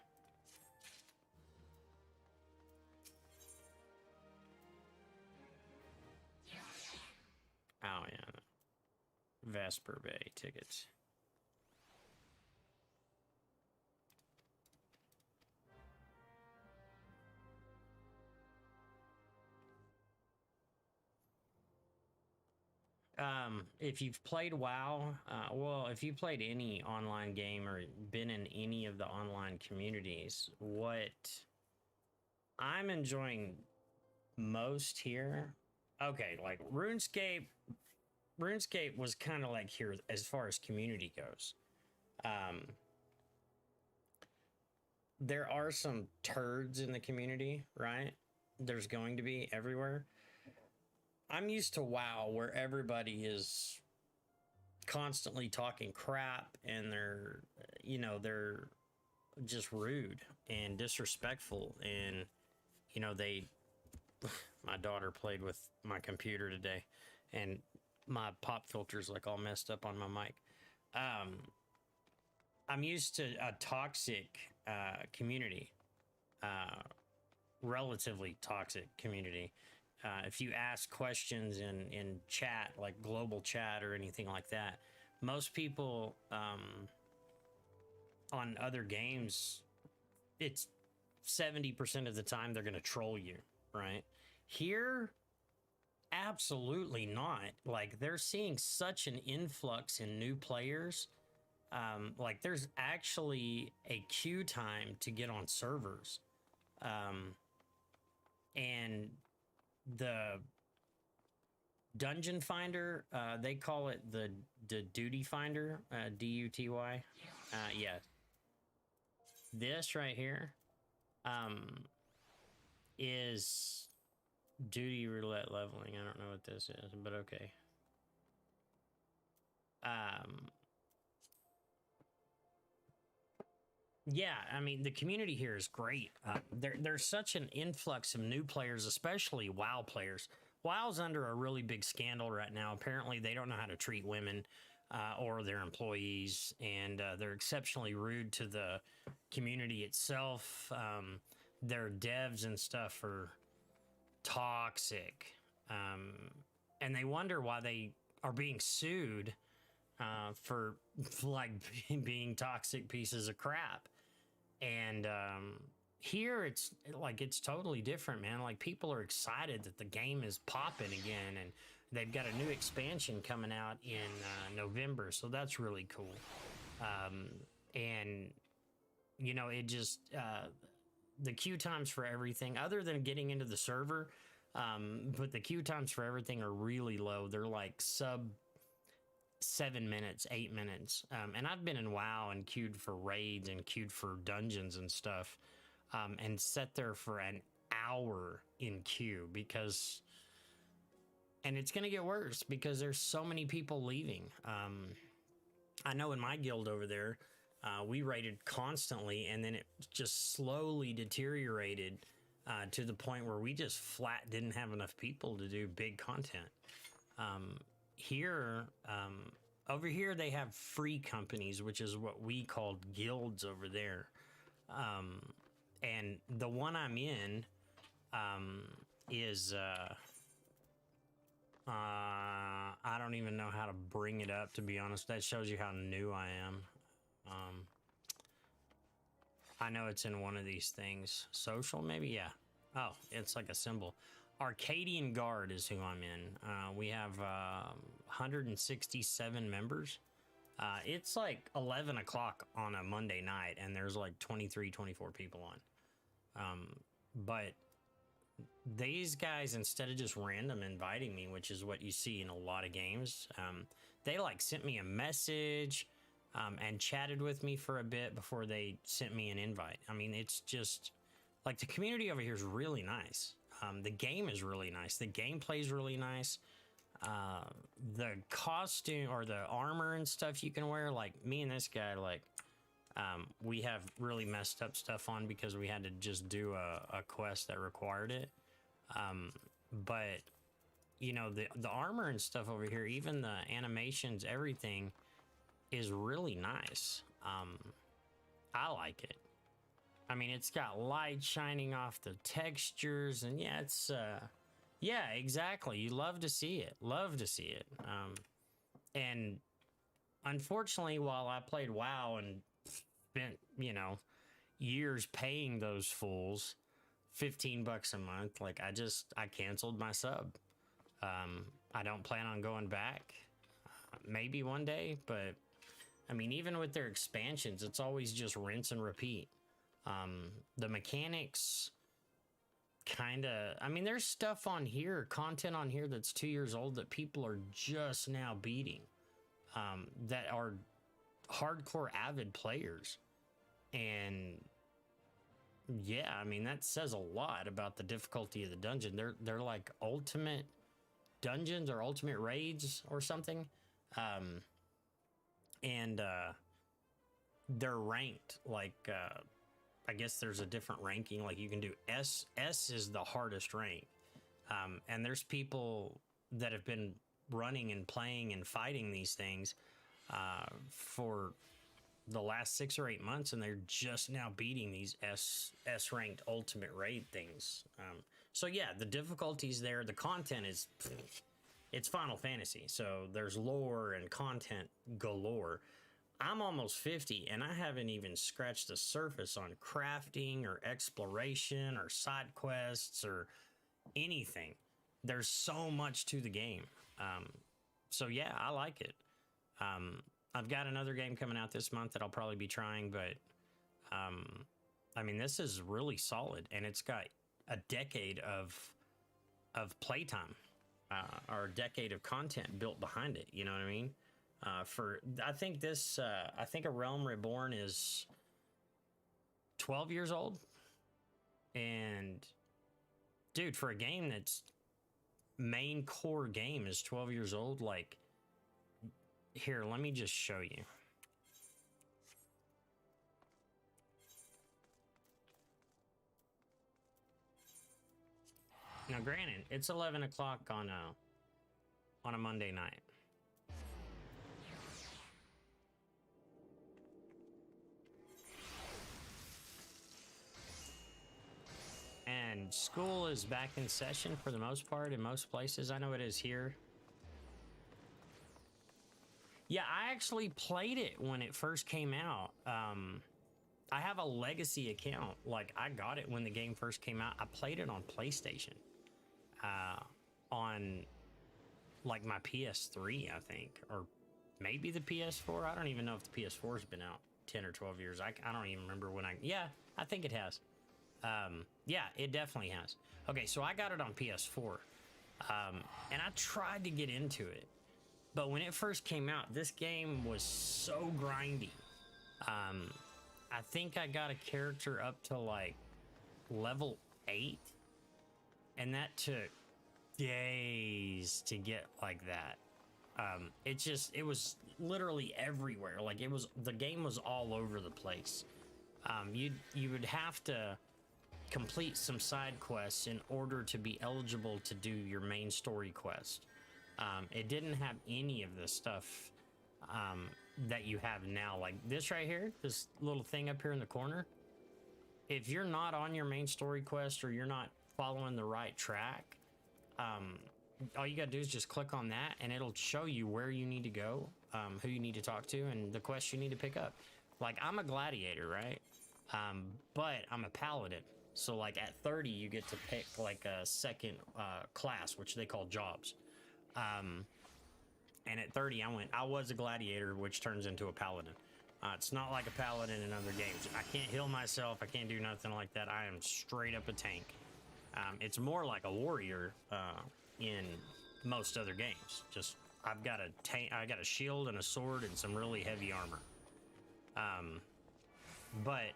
Oh yeah, Vesper Bay tickets. If you've played WoW, well, if you played any online game or been in any of the online communities, what I'm enjoying most here, okay, like RuneScape was kind of like here as far as community goes. There are some turds in the community, right? There's going to be everywhere. I'm used to WoW where everybody is constantly talking crap and they're just rude and disrespectful, and my daughter played with my computer today and my pop filter's like all messed up on my mic. I'm used to a toxic community, relatively toxic community. If you ask questions in chat, like global chat or anything like that, most people on other games, it's 70% of the time they're going to troll you, right? Here, absolutely not. Like, they're seeing such an influx in new players. Like, there's actually a queue time to get on servers. And the dungeon finder, they call it the duty finder, duty. Yeah, this right here is duty roulette leveling. I don't know what this is, but okay. Yeah, I mean, the community here is great. There's such an influx of new players, especially WoW players. WoW's under a really big scandal right now. Apparently, they don't know how to treat women or their employees, and they're exceptionally rude to the community itself. Their devs and stuff are toxic, and they wonder why they are being sued for like being toxic pieces of crap. And here it's totally different, man. Like, people are excited that the game is popping again, and they've got a new expansion coming out in November, so that's really cool. And it just the queue times for everything, other than getting into the server, but the queue times for everything are really low. They're like sub 7 minutes, 8 minutes. And I've been in WoW and queued for raids and queued for dungeons and stuff, and sat there for an hour in queue and it's going to get worse because there's so many people leaving. I know in my guild over there, we raided constantly, and then it just slowly deteriorated to the point where we just flat didn't have enough people to do big content. Here, over here, they have free companies, which is what we called guilds over there. And the one I'm in is, I don't even know how to bring it up, to be honest. That shows you how new I am. I know it's in one of these things. Social, maybe? Yeah. Oh, it's like a symbol. Arcadian Guard is who I'm in. We have 167 members. It's like 11 o'clock on a Monday night, and there's like 23, 24 people on. But these guys, instead of just random inviting me, which is what you see in a lot of games, they like sent me a message and chatted with me for a bit before they sent me an invite. I mean, it's just Like, the community over here is really nice. The game is really nice. The gameplay is really nice. The costume or the armor and stuff you can wear, like me and this guy, like, we have really messed up stuff on because we had to just do a quest that required it. But you know, the armor and stuff over here, even the animations, everything is really nice. I like it. I mean, it's got light shining off the textures, and yeah, it's yeah, exactly. You love to see it. Love to see it. And unfortunately, while I played WoW and spent, you know, years paying those fools $15 a month, like I canceled my sub. I don't plan on going back. Maybe one day, but I mean, even with their expansions, it's always just rinse and repeat. The mechanics kind of, I mean, there's stuff on here, content on here that's 2 years old that people are just now beating, that are hardcore avid players. And yeah, I mean, that says a lot about the difficulty of the dungeon. They're like ultimate dungeons or ultimate raids or something. And they're ranked like, I guess there's a different ranking. Like you can do S. S is the hardest rank. And there's people that have been running and playing and fighting these things for the last 6 or 8 months, and they're just now beating these S ranked ultimate raid things. So yeah, the difficulties there, the content is, it's Final Fantasy. So there's lore and content galore. I'm almost 50 and I haven't even scratched the surface on crafting or exploration or side quests or anything. There's so much to the game. So yeah, I like it. I've got another game coming out this month that I'll probably be trying, but I mean, this is really solid, and it's got a decade of playtime, or a decade of content built behind it. You know what I mean? I think A Realm Reborn is 12 years old, and dude, for a game that's main core game is 12 years old, like, here, let me just show you. Now, granted, it's 11 o'clock on a Monday night. And school is back in session for the most part in most places. I know it is here. Yeah, I actually played it when it first came out. I have a legacy account. Like, I got it when the game first came out. I played it on PlayStation. On, like, my PS3, I think. Or maybe the PS4. I don't even know if the PS4's been out 10 or 12 years. I don't even remember when yeah, I think it has. Yeah, it definitely has. Okay, so I got it on PS4. And I tried to get into it. But when it first came out, this game was so grindy. I think I got a character up to like level 8. And that took days to get like that. It was literally everywhere. Like the game was all over the place. You would have to complete some side quests in order to be eligible to do your main story quest. It didn't have any of the stuff that you have now. Like this right here, this little thing up here in the corner. If you're not on your main story quest or you're not following the right track, all you gotta do is just click on that and it'll show you where you need to go, who you need to talk to, and the quest you need to pick up. Like, I'm a gladiator, right? But I'm a paladin. So like at 30, you get to pick like a second class, which they call jobs. And at 30, I was a gladiator, which turns into a paladin. It's not like a paladin in other games. I can't heal myself. I can't do nothing like that. I am straight up a tank. It's more like a warrior in most other games. Just I've got a tank. I got a shield and a sword and some really heavy armor. But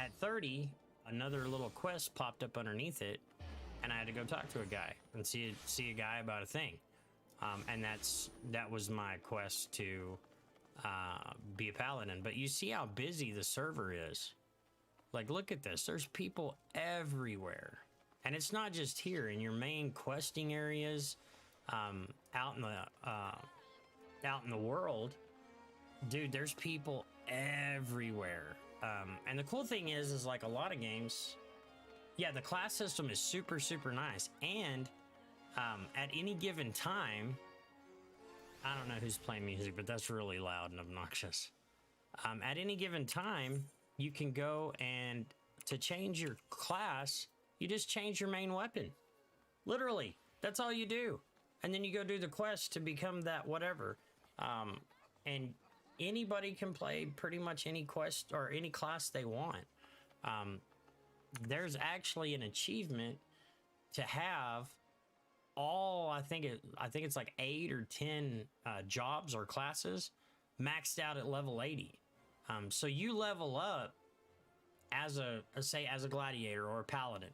At 30, another little quest popped up underneath it, and I had to go talk to a guy and see a guy about a thing. And that was my quest to be a paladin. But you see how busy the server is. Like, look at this. There's people everywhere. And it's not just here. In your main questing areas, out in the world, dude, there's people everywhere. And the cool thing is like a lot of games, yeah, the class system is super, super nice. And at any given time, I don't know who's playing music, but that's really loud and obnoxious. At any given time, you can go and to change your class, you just change your main weapon. Literally, that's all you do. And then you go do the quest to become that whatever. And anybody can play pretty much any quest or any class they want. There's actually an achievement to have all, I think it's like 8 or 10 jobs or classes maxed out at level 80. So you level up as a gladiator or a paladin,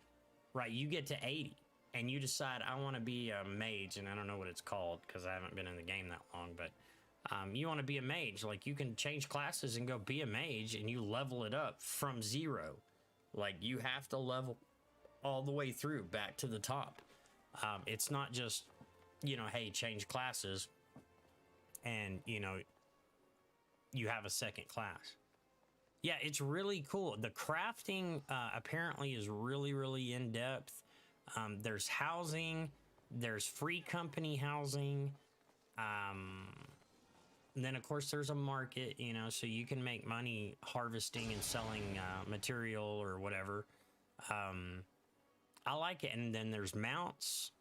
right? You get to 80 and you decide, I want to be a mage, and I don't know what it's called because I haven't been in the game that long, but you want to be a mage. Like, you can change classes and go be a mage, and you level it up from 0. Like, you have to level all the way through back to the top. It's not just, hey, change classes and, you have a second class. Yeah, it's really cool. The crafting apparently is really, really in depth. There's housing, there's free company housing. And then, of course, there's a market, so you can make money harvesting and selling material or whatever. I like it. And then there's mounts.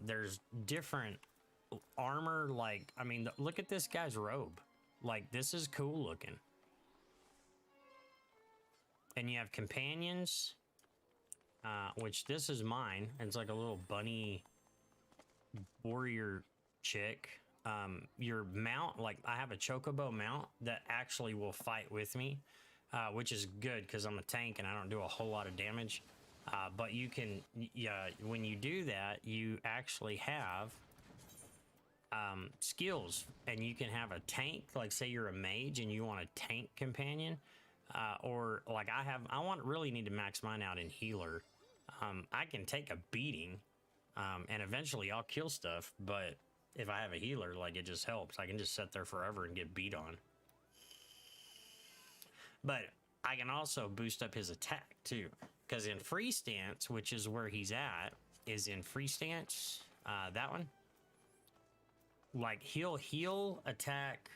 There's different armor. Like, I mean, look at this guy's robe. Like, this is cool looking. And you have companions, which this is mine. It's like a little bunny warrior chick. Your mount, like I have a chocobo mount that actually will fight with me, which is good because I'm a tank and I don't do a whole lot of damage. But you can, when you do that, you actually have skills, and you can have a tank. Like, say you're a mage and you want a tank companion, or like I really need to max mine out in healer. I can take a beating, and eventually I'll kill stuff, but if I have a healer, like, it just helps. I can just sit there forever and get beat on. But I can also boost up his attack too, because in free stance, which is where he's at, is in free stance, that one. Like, he'll heal, attack,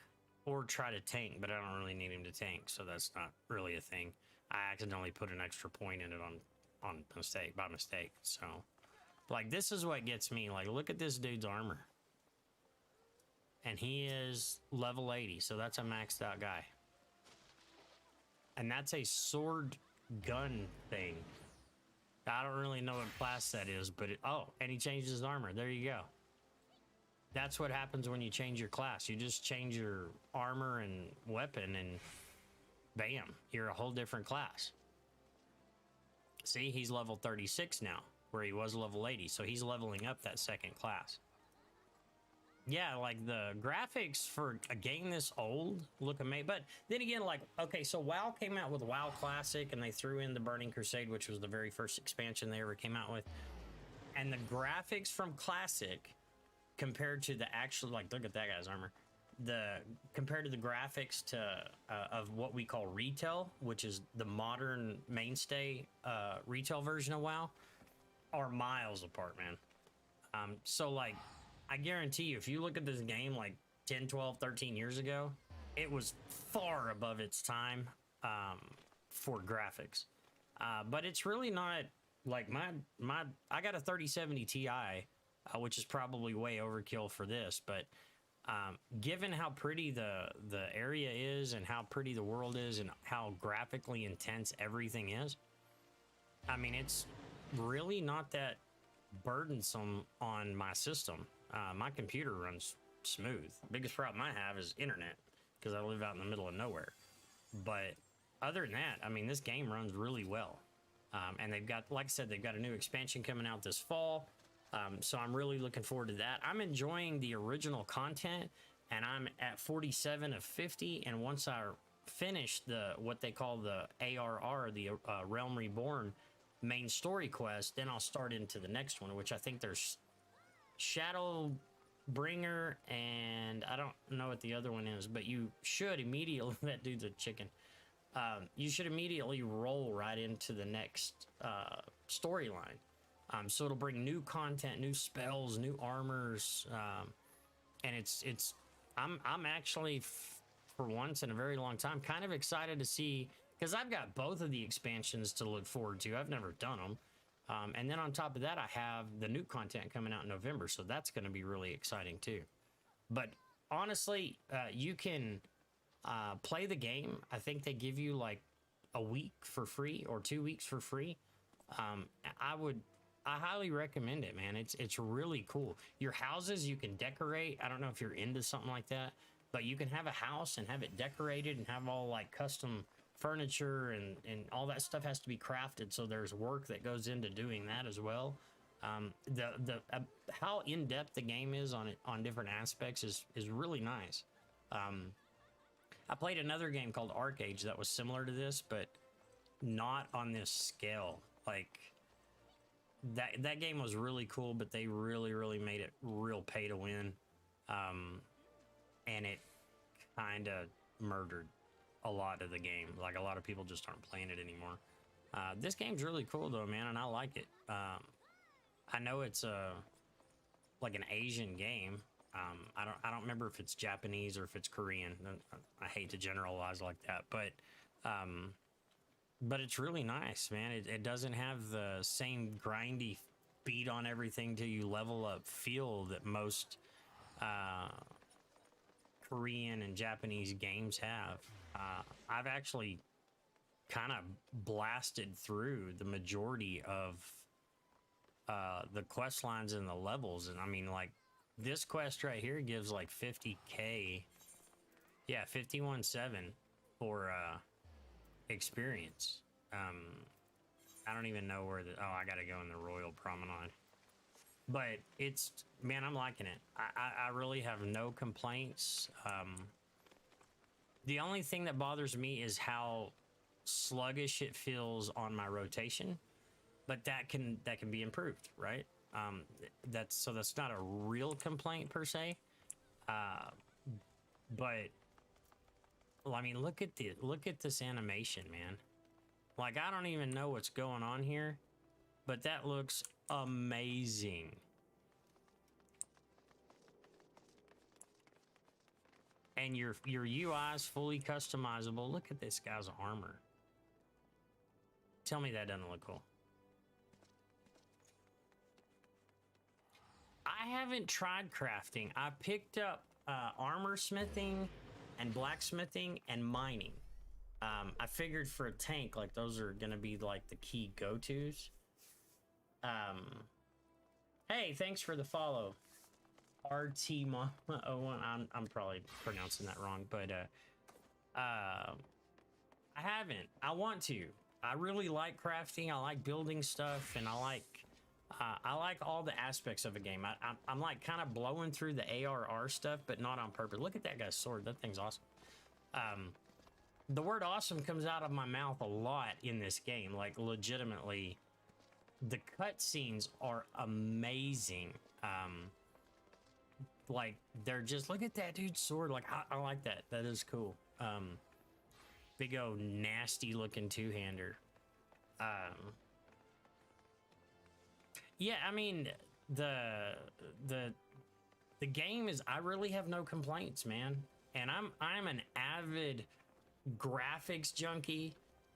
or try to tank, but I don't really need him to tank, so that's not really a thing. I accidentally put an extra point in it by mistake. So, like, this is what gets me. Like, look at this dude's armor. And he is level 80, so that's a maxed out guy. And that's a sword gun thing. I don't really know what class that is, but and he changed his armor. There you go. That's what happens when you change your class. You just change your armor and weapon, and bam, you're a whole different class. See, he's level 36 now, where he was level 80, so he's leveling up that second class. Yeah, like, the graphics for a game this old look amazing. But then again, like, okay, so WoW came out with WoW Classic, and they threw in the Burning Crusade, which was the very first expansion they ever came out with. And the graphics from Classic compared to the actual, like, look at that guy's armor. Compared to the graphics of what we call retail, which is the modern mainstay retail version of WoW, are miles apart, man. So, like, I guarantee you, if you look at this game like 10, 12, 13 years ago, it was far above its time for graphics. But it's really not like I got a 3070 Ti, which is probably way overkill for this. But given how pretty the area is and how pretty the world is and how graphically intense everything is, I mean, it's really not that burdensome on my system. My computer runs smooth. Biggest problem I have is internet, because I live out in the middle of nowhere. But other than that, I mean, this game runs really well. And they've got, like I said, they've got a new expansion coming out this fall. So I'm really looking forward to that. I'm enjoying the original content, and I'm at 47 of 50. And once I finish what they call the ARR, the Realm Reborn main story quest, then I'll start into the next one, which I think there's Shadowbringer, and I don't know what the other one is, but you should immediately, that dude's a chicken. You should immediately roll right into the next storyline. So it'll bring new content, new spells, new armors, and I'm actually for once in a very long time kind of excited to see, because I've got both of the expansions to look forward to. I've never done them, and then on top of that, I have the new content coming out in November, so that's going to be really exciting too. But honestly, you can play the game. I think they give you like a week for free or 2 weeks for free. I highly recommend it, man. It's really cool. Your houses you can decorate. I don't know if you're into something like that, but you can have a house and have it decorated and have all like custom furniture, and all that stuff has to be crafted. So there's work that goes into doing that as well. How in depth the game is on different aspects is really nice. I played another game called Arcade that was similar to this, but not on this scale. Like that game was really cool, but they really made it real pay to win, and it kind of murdered a lot of the game. Like a lot of people just aren't playing it anymore. This game's really cool though, man, and I like it. I know it's like an Asian game. I don't remember if it's Japanese or if it's Korean. I hate to generalize like that, but it's really nice, man. It doesn't have the same grindy beat on everything till you level up feel that most Korean and Japanese games have. I've actually kind of blasted through the majority of the quest lines and the levels, and I mean, like, this quest right here gives like 50k, yeah, 51.7 for experience. I don't even know where I gotta go in the Royal Promenade, but it's, man, I'm liking it. I really have no complaints. The only thing that bothers me is how sluggish it feels on my rotation, but that can be improved, right? That's not a real complaint per se. But well, I mean, look at this animation, man. Like, I don't even know what's going on here, but that looks amazing. And your UI is fully customizable. Look at this guy's armor. Tell me that doesn't look cool. I haven't tried crafting. I picked up armor smithing and blacksmithing and mining. I figured for a tank, like, those are gonna be like the key go-tos. Hey, thanks for the follow, RT Mama 01. I'm probably pronouncing that wrong, but I haven't. I want to. I really like crafting. I like building stuff, and I like all the aspects of a game. I'm like kind of blowing through the ARR stuff, but not on purpose. Look at that guy's sword. That thing's awesome. The word awesome comes out of my mouth a lot in this game. Like, legitimately, the cutscenes are amazing. Like, they're just, look at that dude's sword. Like, I like that. That is cool. Big old nasty looking two-hander. Yeah, I mean, the game is, I really have no complaints, man. And I'm an avid graphics junkie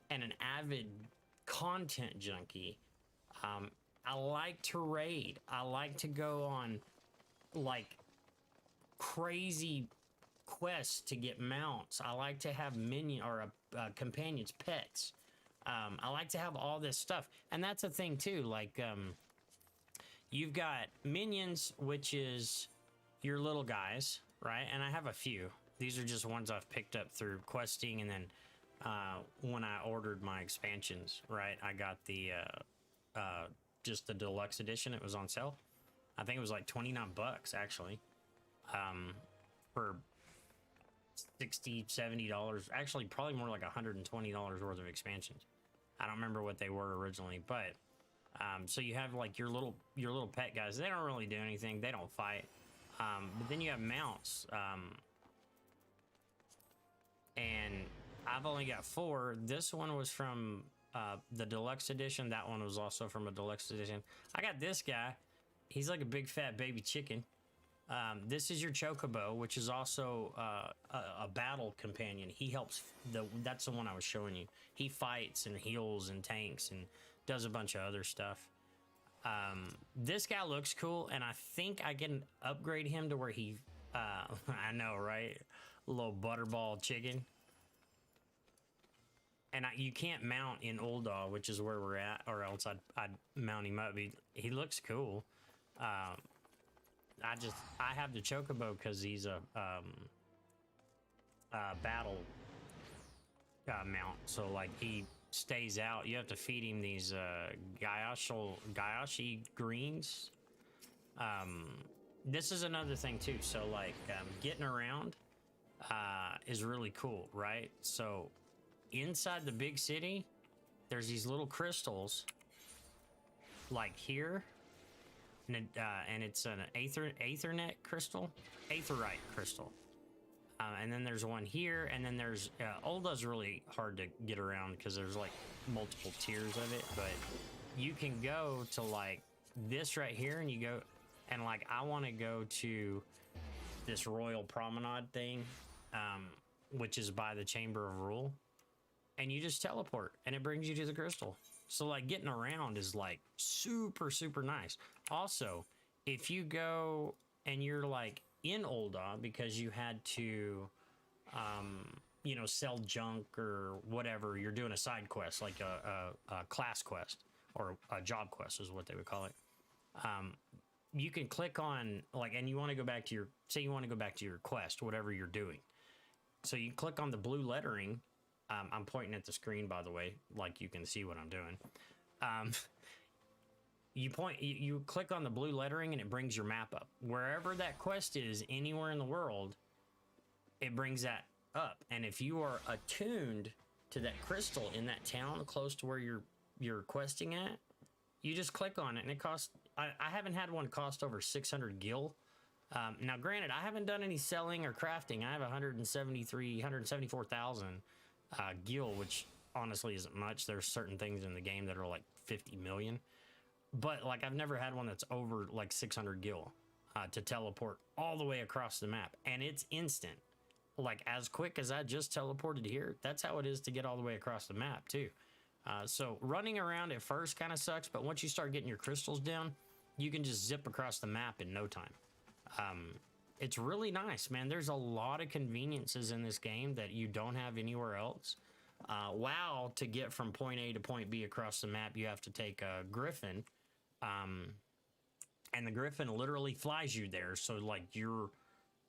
and an avid content junkie. I like to raid. I like to go on like crazy quests to get mounts. I like to have companions, pets. I like to have all this stuff, and that's a thing too. Like, you've got minions, which is your little guys, right? And I have a few. These are just ones I've picked up through questing, and then when I ordered my expansions, right? I got the just the deluxe edition. It was on sale. I think it was like 29 bucks actually, for 60, $70. Actually, probably more like $120 worth of expansions. I don't remember what they were originally, but so you have like your little pet guys. They don't really do anything. They don't fight. But then you have mounts. And I've only got 4. This one was from the deluxe edition. That one was also from a deluxe edition. I got this guy. He's like a big fat baby chicken. This is your chocobo, which is also a battle companion. He helps. That's the one I was showing you. He fights and heals and tanks and does a bunch of other stuff. This guy looks cool, and I think I can upgrade him to where he. I know, right? A little butterball chicken. And you can't mount in Ul'dah, which is where we're at, or else I'd mount him up. He looks cool. I have the chocobo because he's a battle mount. So like he stays out. You have to feed him these Gyashi greens. This is another thing too. So like getting around is really cool, right? So inside the big city, there's these little crystals like here, and it's an aetherite crystal. And then there's one here, and then there's Uldah's really hard to get around because there's like multiple tiers of it, but you can go to like this right here, and you go, and like I want to go to this royal promenade thing, which is by the Chamber of Rule, and you just teleport and it brings you to the crystal. So like getting around is like super nice. Also, if you go and you're like in Ul'dah because you had to you know, sell junk or whatever, you're doing a side quest like a class quest or a job quest is what they would call it. You can click on like, and you want to go back to your, say you want to go back to your quest, whatever you're doing. So you click on the blue lettering. I'm pointing at the screen, by the way, like you can see what I'm doing. You click on the blue lettering and it brings your map up. Wherever that quest is, anywhere in the world, it brings that up. And if you are attuned to that crystal in that town close to where you're questing at, you just click on it and it costs. I haven't had one cost over 600 gil. Now, granted, I haven't done any selling or crafting. I have 174,000 gil, which honestly isn't much. There's certain things in the game that are like 50 million. But like I've never had one that's over like 600 gil to teleport all the way across the map. And it's instant. Like as quick as I just teleported here, that's how it is to get all the way across the map too. So running around at first kind of sucks, but once you start getting your crystals down, you can just zip across the map in no time. It's really nice, man. There's a lot of conveniences in this game that you don't have anywhere else. WoW, to get from point A to point B across the map, you have to take a griffin. And the griffin literally flies you there. So like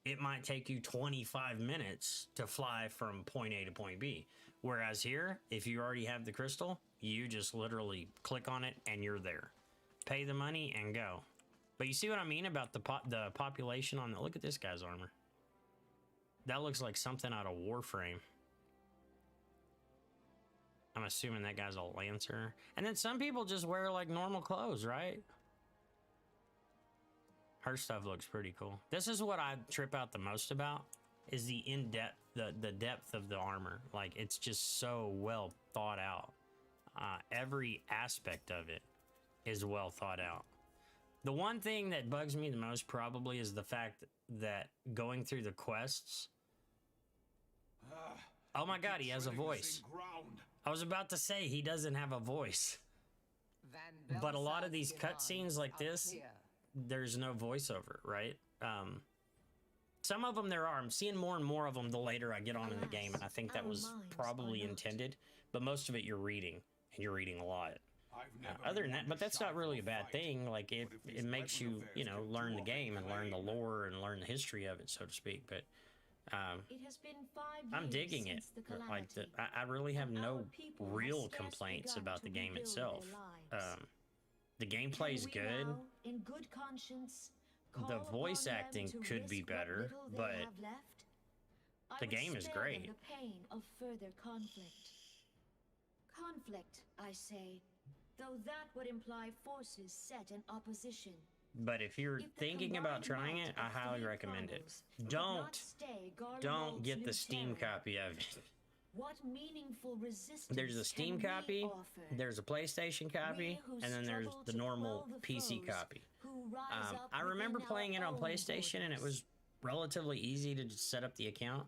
it might take you 25 minutes to fly from point A to point B. Whereas here, if you already have the crystal, you just literally click on it and you're there. Pay the money and go. But you see what I mean about the population on the... Look at this guy's armor. That looks like something out of Warframe. I'm assuming that guy's a Lancer. And then some people just wear like normal clothes, right? Her stuff looks pretty cool. This is what I trip out the most about, is the in-depth, the depth of the armor. Like, it's just so well thought out. Every aspect of it is well thought out. The one thing that bugs me the most probably is the fact that going through the quests... Oh my god, he has a voice. I was about to say he doesn't have a voice. But a lot of these cutscenes like this, there's no voiceover, right? Some of them there are. I'm seeing more and more of them the later I get on in the game, and I think that was probably intended. But most of it you're reading, and you're reading a lot. Other than that, but that's not really a bad thing. Like it makes you, you know, learn the game and learn the lore and learn the history of it, so to speak. But It has been 5 I'm years digging it. since the Like calamity, I really have and no our people have real scarce complaints begun about to the game rebuild itself. their lives. The gameplay's Can we good. now, in good conscience, The call voice upon them acting to could be risk what better, little they but have left? I the would game is spare them great. the pain of further conflict. Conflict, I say, though that would imply forces set in opposition. But if you're If the thinking about combined trying might it, I of highly three recommend it. chronos would not Don't stay don't Garlemald's get the new Steam terror, copy of it. what meaningful resistance There's a Steam can we copy, offer? there's a PlayStation copy, We who and then there's struggle the to normal quell the PC foes copy. who rise up I remember within playing it our on own PlayStation, and it borders. was relatively easy to just set up the account.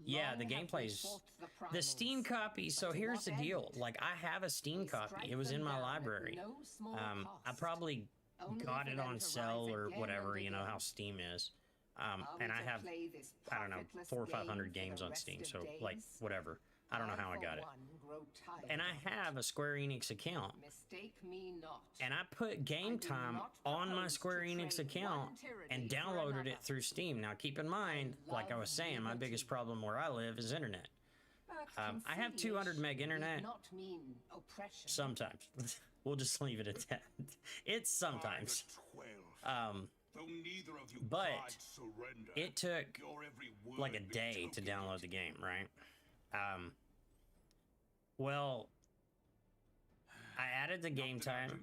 Yeah, the gameplay's the Steam copy. So here's the deal: like, I have a Steam copy. It was in my library. I probably got it on sale or whatever. You know how Steam is. And I have, I don't know, 400 or 500 games on Steam. So like, whatever. I don't know how I got it. And I have a Square Enix account. Mistake me not. And I put Game Time on my Square Enix account and downloaded it through Steam. Now, keep in mind, like I was saying, my biggest problem where I live is internet. I have 200 meg internet sometimes. We'll just leave it at that. It's sometimes. But it took like a day to download the game, right? Well, I added the game time.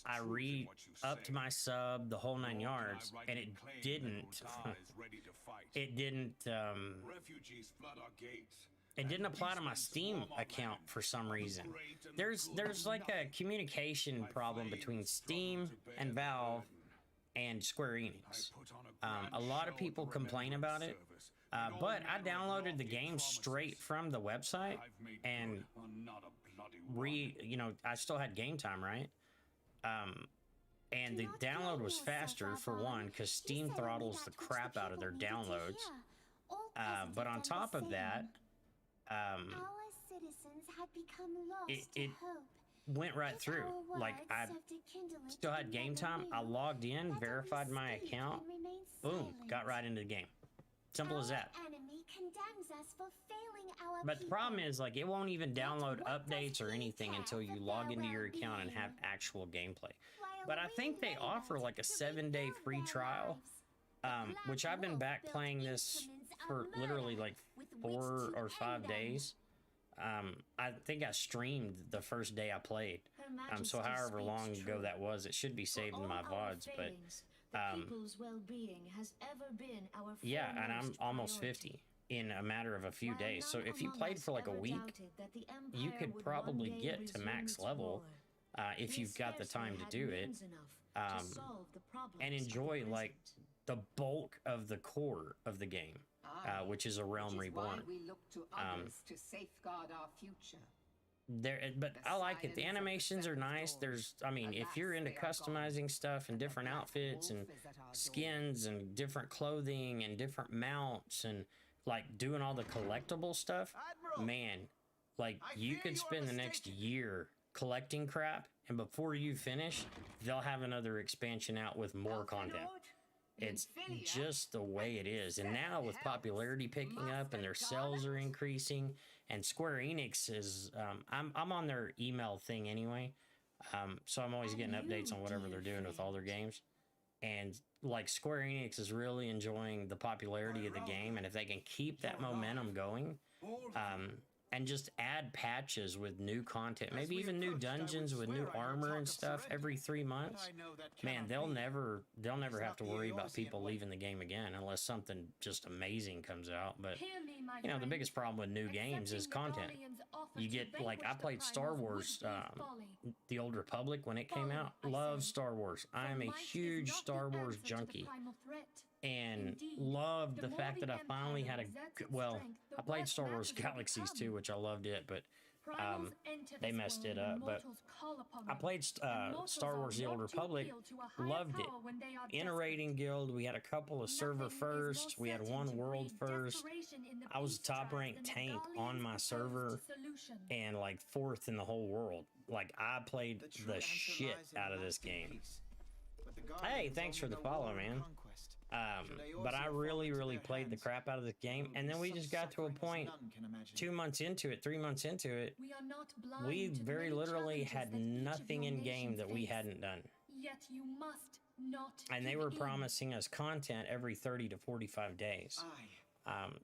I re-upped my sub, the whole 9 yards, and it didn't. It didn't. It didn't apply to my Steam account for some reason. There's like a communication problem between Steam and Valve and Square Enix. A lot of people complain about it. But I downloaded the game straight from the website and I still had Game Time, right? And the download was faster for one, because Steam throttles the crap out of their downloads. But on top of that, it went right through. Like, I still had Game Time. I logged in, verified my account, boom, got right into the game. Simple as that. But the problem is, like, it won't even download updates or anything until you log into your account and have actual gameplay. But I think they offer like a 7-day free trial, which I've been back playing this for literally like 4 or 5 days. I think I streamed the first day I played. So however long ago that was, it should be saved in my VODs, but yeah, and I'm almost 50 in a matter of a few days. So if you played for like a week, you could probably get to max level if you've got the time to do it, and enjoy like the bulk of the core of the game, which is A Realm Reborn. But I like it. The animations are nice. I mean, if you're into customizing stuff and different outfits and skins and different clothing and different mounts and like doing all the collectible stuff, man, like you could spend the next year collecting crap, and before you finish, they'll have another expansion out with more content. It's just the way it is. And now with popularity picking up and their sales are increasing, and Square Enix is, I'm on their email thing anyway. So I'm always getting updates on whatever they're doing with all their games. And like Square Enix is really enjoying the popularity of the game. And if they can keep that momentum going, and just add patches with new content, maybe even new dungeons with new armor and stuff every 3 months, man, they'll never have to worry about people leaving the game again unless something just amazing comes out. But you know, the biggest problem with new games is content. You get, like, I played Star Wars, The Old Republic when it came out. Love Star Wars. I'm a huge Star Wars junkie, and loved the fact that I finally had I played Star Wars Galaxies too, which I loved it, but they messed it up. But I played Star Wars The Old Republic, loved it. In a rating guild, we had a couple of server firsts, we had one world first. I was a top ranked tank on my server and like 4th in the whole world. Like, I played the shit out of this game. Hey, thanks for the follow, man. But I really played the crap out of the game, and then we just got to a point 2 months into it, 3 months into it, We are not blind we to the very many literally challenges had that each of nothing your in game nations that we face. hadn't done. Yet you must not And they give were in. promising us content every 30 to 45 days.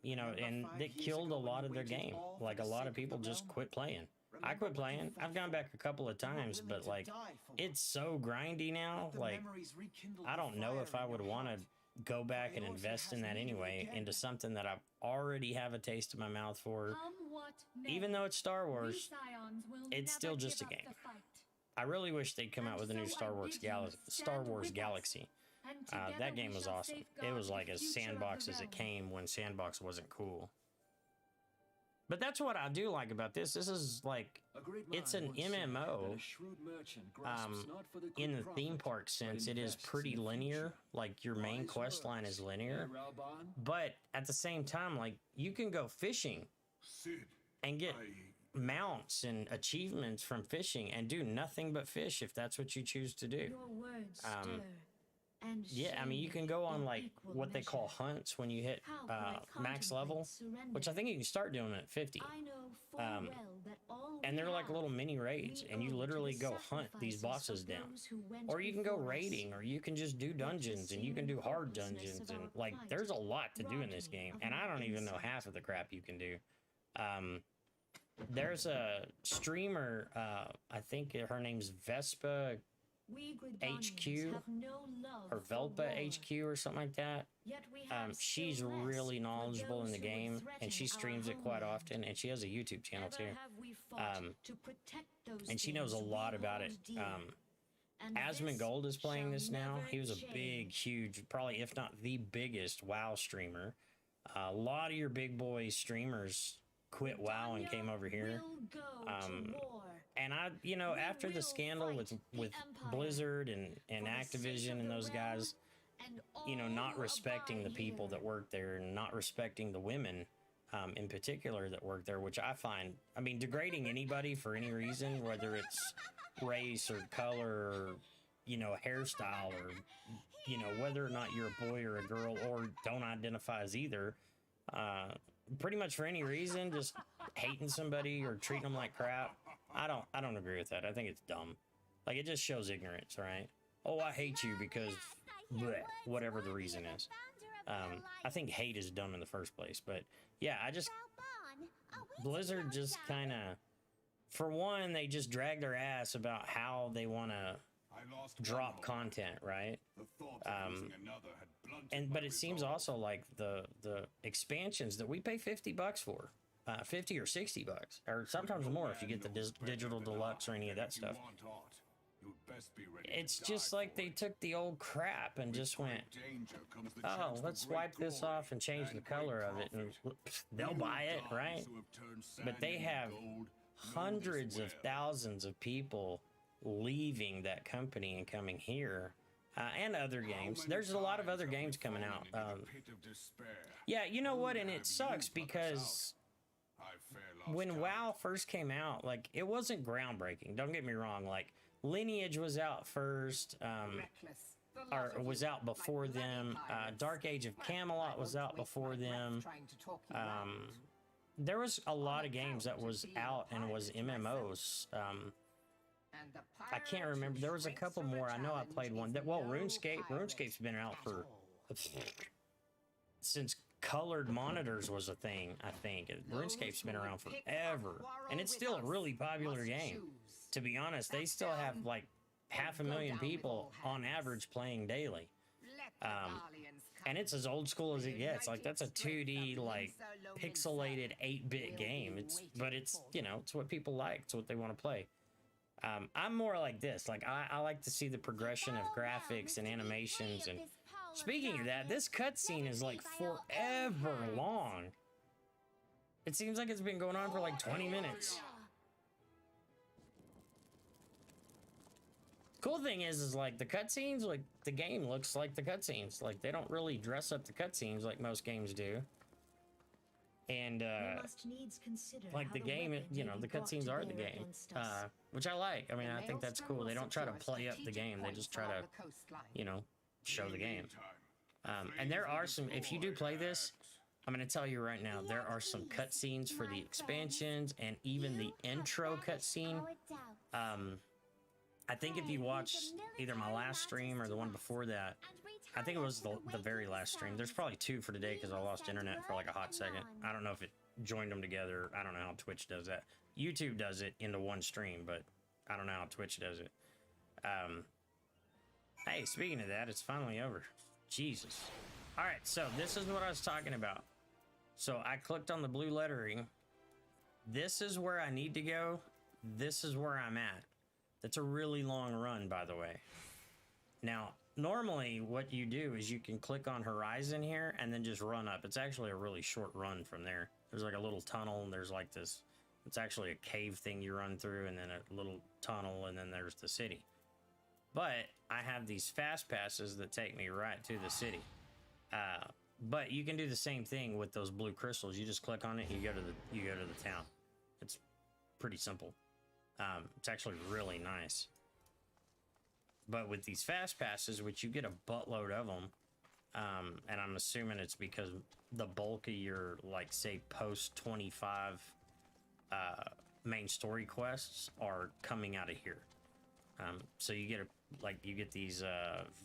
You know, Remember and 5 it years killed a ago when lot you of their waited game. all for Like, a the lot sake of of the people just realm? quit playing. I Remember quit what you playing. fought I've gone for? back a couple of You were times, willing but to like, die for what? it's so grindy now. Let the Like, memories rekindle I the don't know if fire I in would your want to heart. go back and Eorzea invest in has that needed anyway again. into something that I already have a taste in my mouth for. Come what may, Even though it's Star we Wars, Scions will it's never still just give a up game. the fight. I really wish they'd come out And with a new so Star I Wars bid you Star stand Wars with us, Galaxy. and together That we game was shall awesome. It safeguard was the like as future of the sandbox as it realm. came when sandbox wasn't cool. But that's what I do like about this. This is like, it's an MMO. In the theme park sense, it is pretty linear. Like, your main quest line is linear. But at the same time, like, you can go fishing and get mounts and achievements from fishing and do nothing but fish if that's what you choose to do. Your words stir. And Yeah, I mean, you can go on like what they call hunts when you hit max level, which I think you can start doing at 50. I know full well that all And we they're like have, little mini raids, we and you owe to literally the go hunt these sacrifices bosses of down. those who went Or you can go before us. raiding, or you can just do dungeons, and you can do hard dungeons, and like, there's a lot to do in this game, and I don't even know half of the crap you can do. There's a streamer, I think her name's Vespa We HQ, Gridanians have no love or for Velpa war. HQ or something like that. Yet we have She's still less really for knowledgeable in those the who would game, and threaten she our streams it quite homeland. often, and she has a YouTube channel Ever too. have we fought to protect those And she knows a things lot we about it. hold dear. And Asmongold Gold is playing this now. He was a change. big, huge, probably if not the biggest WoW streamer. A lot of your big boy streamers quit WoW and came over here. Will go to war. And I, you know, We after the will scandal fight with the Empire Blizzard and for the sake Activision of and the those realm guys, and you know, all not who respecting the abide people here. that work there and not respecting the women in particular that work there, which I find, I mean, degrading anybody for any reason, whether it's race or color or, you know, hairstyle or, you know, whether or not you're a boy or a girl or don't identify as either, pretty much for any reason, just hating somebody or treating them like crap. I don't agree with that. I think it's dumb. Like, it just shows ignorance, right? Oh, I hate you because bleh, whatever the reason is. I think hate is dumb in the first place, but yeah, Blizzard just kind of, for one, they just drag their ass about how they want to drop content, right? But it seems also like the expansions that we pay $50 for, 50 or 60 bucks, or sometimes more if you get the digital deluxe or any of that stuff. It's just like they took the old crap and just went, oh, let's wipe this off and change the color of it, and they'll buy it, right? But they have hundreds of thousands of people leaving that company and coming here, and other games. There's a lot of other games coming out. Yeah, you know what? And it sucks because when WoW first came out, like, it wasn't groundbreaking. Don't get me wrong. Like, Lineage was out first, or was out before them. Dark Age of Camelot was out before them. There was a lot of games that was out and was MMOs. I can't remember. There was a couple more. I know I played one. RuneScape's been out for since colored monitors was a thing, I think. RuneScape's been around forever, and it's still a really popular game. To be honest, they still have like 500,000 people on average playing daily. And it's as old school as it gets. Like, that's a 2D, like, pixelated 8-bit game. But it's, you know, it's what people like. It's what they want to play. I'm more like this. Like, I like to see the progression of graphics and animations. And speaking of that, this cutscene is like forever long. It seems like it's been going on for like 20 minutes. Cool thing is like the cutscenes, like the game looks like the cutscenes. Like, they don't really dress up the cutscenes like most games do. And like the game, you know, the cutscenes are the game, which I like. I mean, I think that's cool. They don't try to play up the game. They just try to, you know, show the game. And there are some, if you do play this, I'm going to tell you right now, there are some cutscenes for the expansions and even the intro cutscene. I think if you watched either my last stream or the one before that, I think it was the very last stream. There's probably two for today because I lost internet for like a hot second. I don't know if it joined them together. I don't know how Twitch does that. YouTube does it into one stream, but I don't know how Twitch does it. Hey, speaking of that, it's finally over. Jesus. All right, so this is what I was talking about. So I clicked on the blue lettering. This is where I need to go. This is where I'm at. That's a really long run, by the way. Now, normally what you do is you can click on Horizon here and then just run up. It's actually a really short run from there. There's like a little tunnel and there's like this, it's actually a cave thing you run through and then a little tunnel and then there's the city. But I have these fast passes that take me right to the city. But you can do the same thing with those blue crystals. You just click on it, you go to the town. It's pretty simple. It's actually really nice. But with these fast passes, which you get a buttload of them, and I'm assuming it's because the bulk of your, like, say, post 25 main story quests are coming out of here. So you get these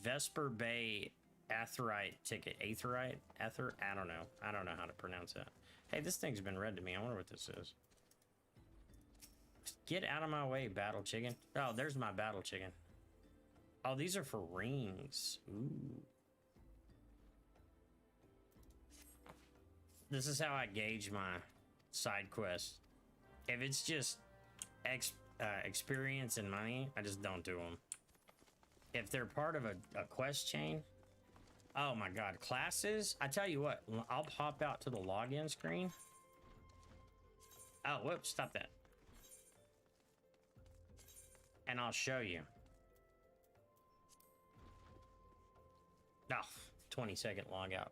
Vesper Bay Aetheryte ticket. Aetheryte? Aether? I don't know. I don't know how to pronounce that. Hey, this thing's been read to me. I wonder what this is. Get out of my way, battle chicken. Oh, there's my battle chicken. Oh, these are for rings. Ooh. This is how I gauge my side quests. If it's just experience and money, I just don't do them. If they're part of a quest chain, oh my god, classes. I tell you what, I'll pop out to the login screen. Oh, whoops, stop that. And I'll show you. Oh, 20-second logout.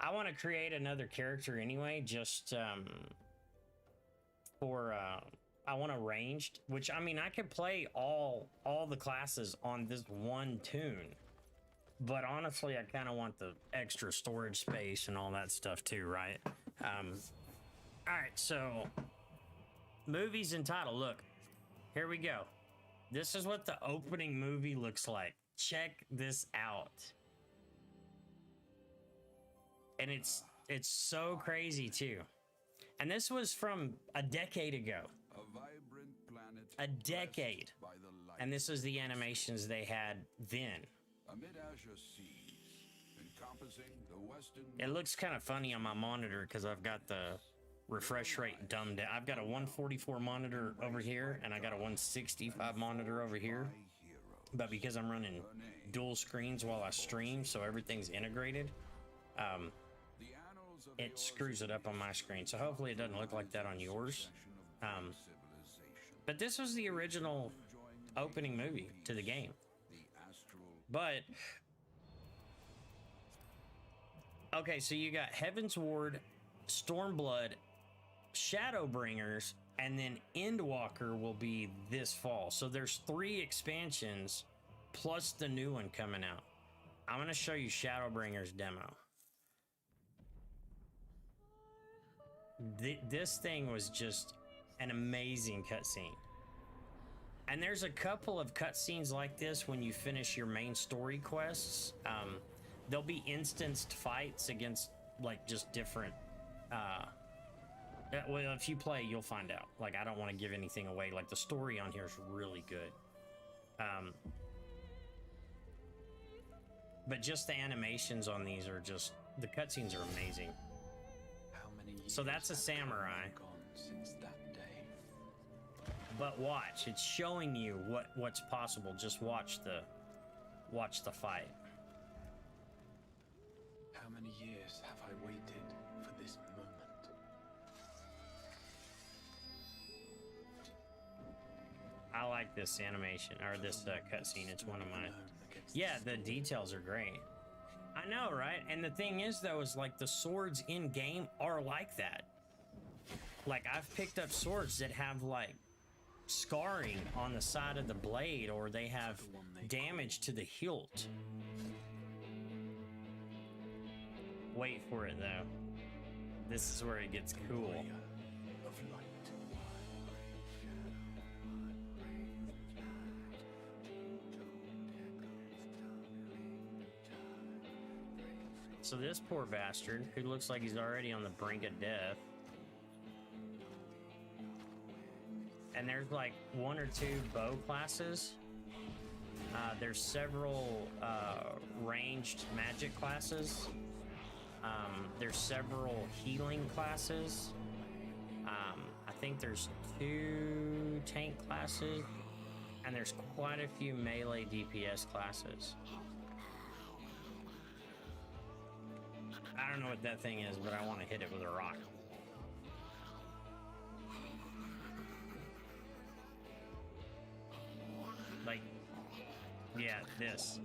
I want to create another character anyway, just for I want a ranged, which I mean I could play all the classes on this one tune. But honestly, I kind of want the extra storage space and all that stuff too, right? All right, so movies and title. Look, here we go. This is what the opening movie looks like. Check this out. And it's so crazy too. And this was from a decade ago. A decade. And this is the animations they had then. It looks kind of funny on my monitor because I've got the refresh rate dumbed down. I've got a 144 monitor over here and I got a 165 monitor over here. But because I'm running dual screens while I stream, so everything's integrated, it screws it up on my screen. So hopefully it doesn't look like that on yours. But this was the original opening movie to the game. But okay, so you got Heaven's Ward, Stormblood, Shadowbringers, and then Endwalker will be this fall. So there's 3 expansions plus the new one coming out. I'm going to show you Shadowbringers demo. This thing was just an amazing cutscene. And there's a couple of cutscenes like this when you finish your main story quests. There'll be instanced fights against like just different well, if you play, you'll find out. Like, I don't want to give anything away. Like, the story on here is really good. But just the animations on these are just... The cutscenes are amazing. So that's a samurai. Since that day. But watch, it's showing you what's possible. Just watch the fight. How many years have I waited for this moment? I like this animation, or this cutscene. It's one of my... Yeah, the details are great. I know, right? And the thing is, though, is like the swords in-game are like that. Like, I've picked up swords that have, like, scarring on the side of the blade, or they have damage to the hilt. Wait for it though. This is where it gets cool. Warrior of light. So this poor bastard, who looks like he's already on the brink of death. And there's like 1 or 2 bow classes. There's several ranged magic classes. There's several healing classes. I think there's 2 tank classes. And there's quite a few melee DPS classes. I don't know what that thing is, but I want to hit it with a rock. Like, yeah, this.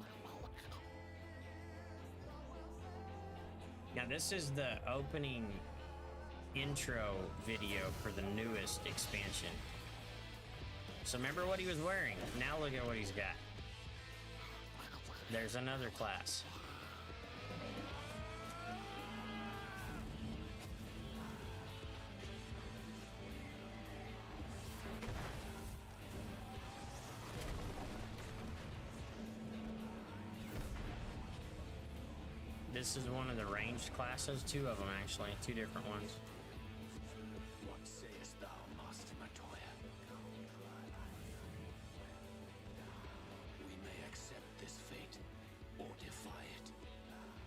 Now, this is the opening intro video for the newest expansion. So remember what he was wearing. Now look at what he's got. There's another class. This is one of the ranged classes, 2 of them actually, 2 different ones. What sayest thou, Master Matoya? We may accept this fate or defy it,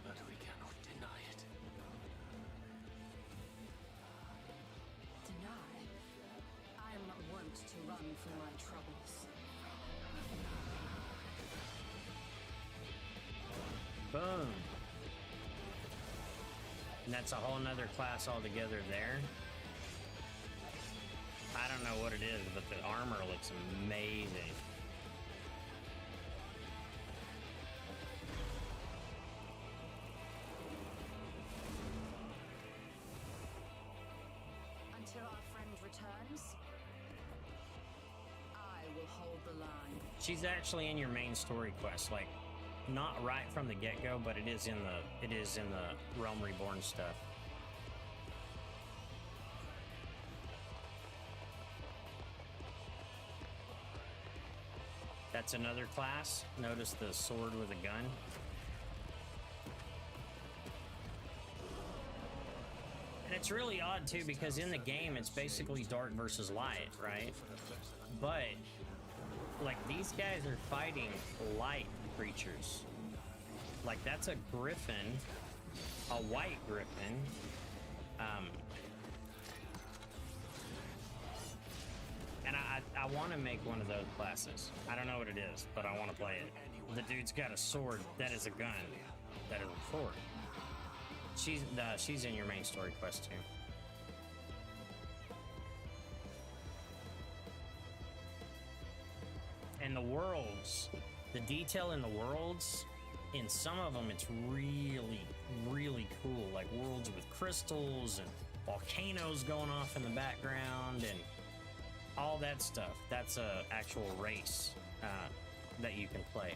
but we cannot deny it. Deny? I am not wont to run from my troubles. Boom. And that's a whole nother class altogether there. I don't know what it is, but the armor looks amazing. Until our friend returns, I will hold the line. She's actually in your main story quest, like not right from the get-go, but it is in the Realm Reborn stuff. That's another class. Notice the sword with a gun. And it's really odd too, because in the game it's basically dark versus light, right? But like these guys are fighting light creatures. Like that's a griffin, a white griffin. And I want to make one of those classes. I don't know what it is, but I want to play it. The dude's got a sword that is a gun, that is a sword. She's in your main story quest too. And the worlds, the detail in the worlds, in some of them it's really, really cool. Like worlds with crystals and volcanoes going off in the background and all that stuff. That's a actual race that you can play.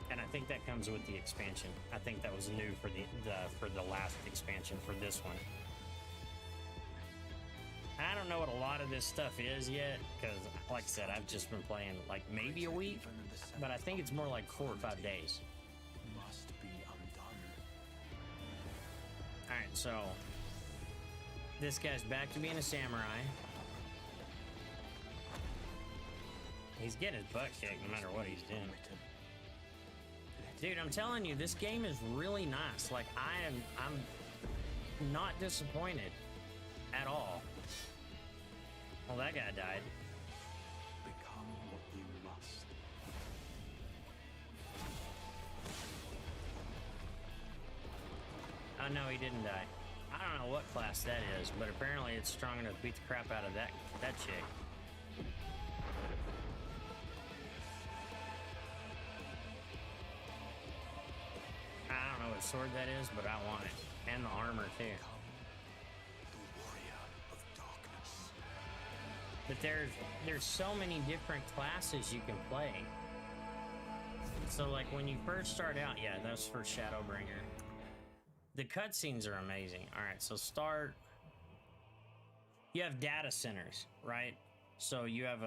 And I think that comes with the expansion. I think that was new for the last expansion for this one. I don't know what a lot of this stuff is yet, because like I said, I've just been playing like maybe a week, but I think it's more like 4 or 5 days. Must be undone. All right, so this guy's back to being a samurai. He's getting his butt kicked no matter what he's doing. Dude, I'm telling you, this game is really nice. Like I'm not disappointed at all. Well, that guy died. Become what you must. Oh no, he didn't die. I don't know what class that is, but apparently it's strong enough to beat the crap out of that chick. I don't know what sword that is, but I want it. And the armor too. The warrior of darkness. But there's so many different classes you can play. So like when you first start out, yeah, that's for Shadowbringer. The cutscenes are amazing. All right, so start. You have data centers, right? So you have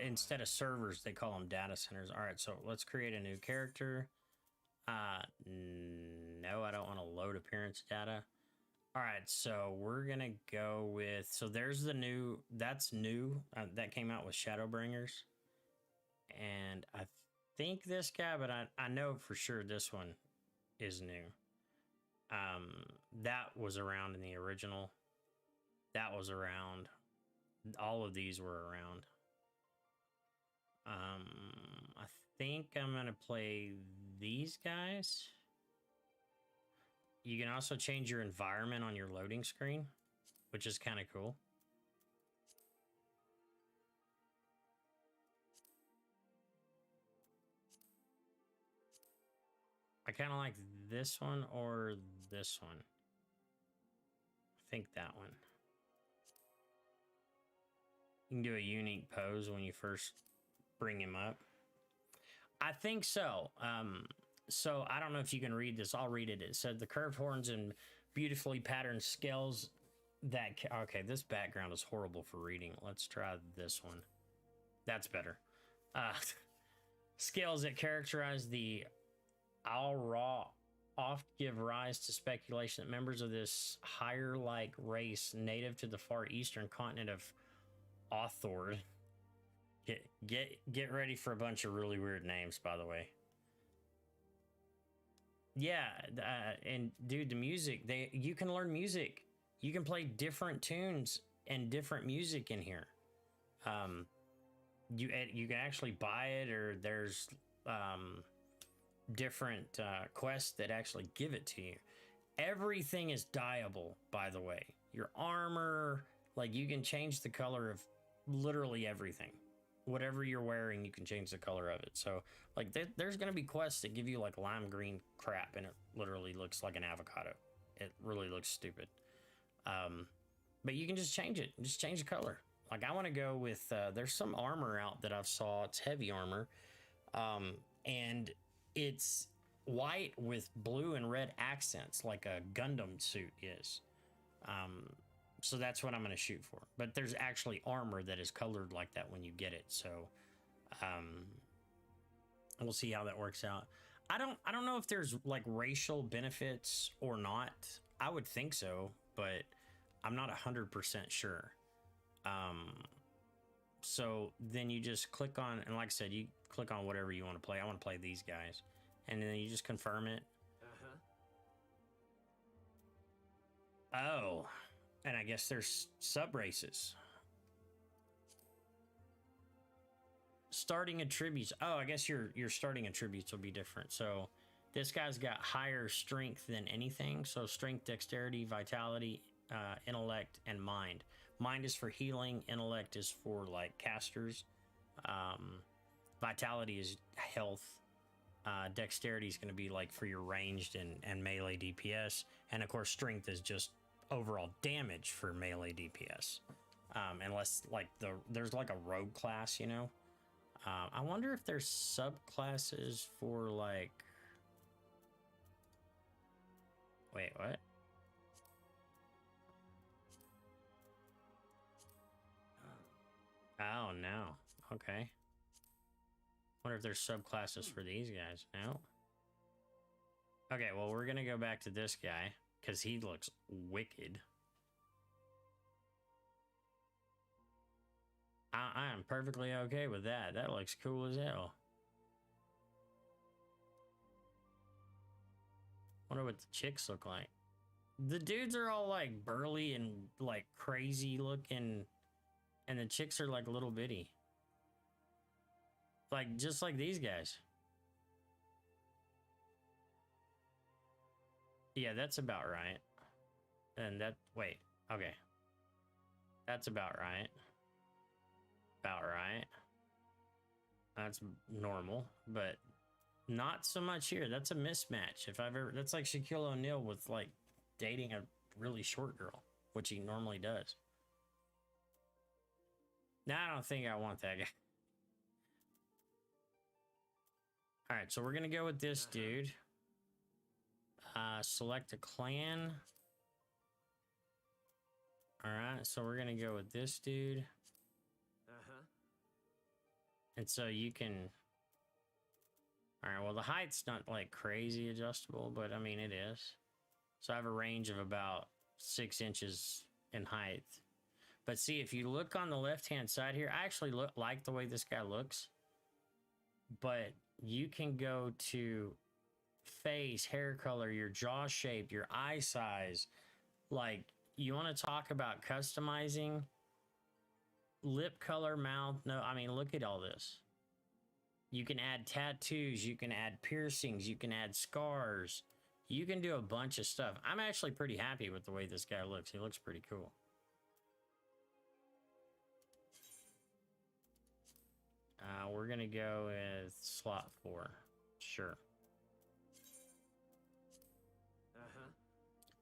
instead of servers, they call them data centers. All right, so let's create a new character. No, I don't want to load appearance data. All right, so we're gonna go with, so there's the new, that's new, that came out with Shadowbringers. And I think this guy, but I know for sure this one is new. That was around in the original. That was around. All of these were around. I think I'm gonna play these guys. You can also change your environment on your loading screen, which is kind of cool. I kind of like this one or this one. I think that one. You can do a unique pose when you first bring him up. I think so. So I don't know if you can read this. I'll read it. It said the curved horns and beautifully patterned scales that... Okay, this background is horrible for reading. Let's try this one. That's better. Scales that characterize the Al Ra oft give rise to speculation that members of this higher-like race native to the far eastern continent of Authord... Get ready for a bunch of really weird names, by the way. Yeah, and dude, the music, you can learn music. You can play different tunes and different music in here. You can actually buy it, or there's different quests that actually give it to you. Everything is dyeable, by the way. Your armor, like you can change the color of literally everything. Whatever you're wearing, you can change the color of it. So like there's going to be quests that give you like lime green crap, and it literally looks like an avocado. It really looks stupid. But you can just change it. Just change the color. Like I want to go with, there's some armor out that I've saw. It's heavy armor. And it's white with blue and red accents, like a Gundam suit is. So that's what I'm going to shoot for. But there's actually armor that is colored like that when you get it. So we'll see how that works out. I don't know if there's like racial benefits or not. I would think so, but I'm not 100% sure. So then you just click on, and like I said, you click on whatever you want to play. I want to play these guys. And then you just confirm it. Oh. And I guess there's sub races. Starting attributes. Oh, I guess your starting attributes will be different. So this guy's got higher strength than anything. So strength, dexterity, vitality, intellect, and mind. Mind is for healing. Intellect is for like casters. Vitality is health. Dexterity is going to be like for your ranged and melee DPS. And of course, strength is just overall damage for melee DPS, unless like there's like a rogue class, you know. I wonder if there's subclasses for like, wait, what? Oh no, okay. Wonder if there's subclasses for these guys. No. Okay, well, we're gonna go back to this guy because he looks wicked. I am perfectly okay with that. That looks cool as hell. Wonder what the chicks look like. The dudes are all like burly and like crazy looking, and the chicks are like little bitty. Like just like these guys. Yeah, that's about right. And that, wait, okay. That's about right. About right. That's normal, but not so much here. That's a mismatch. If I've ever, that's like Shaquille O'Neal with like dating a really short girl, which he normally does. Now I don't think I want that guy. All right, so we're gonna go with this dude. Select a clan. All right, so we're gonna go with this dude. And so you can. All right, well, the height's not like crazy adjustable, but I mean, it is. So I have a range of about 6 inches in height. But see, if you look on the left-hand side here, I actually like the way this guy looks. But you can go to face, hair color, your jaw shape, your eye size. Like, you want to talk about customizing lip color, mouth. No, I mean, look at all this. You can add tattoos, you can add piercings, you can add scars. You can do a bunch of stuff. I'm actually pretty happy with the way this guy looks. He looks pretty cool. We're gonna go with slot 4. Sure.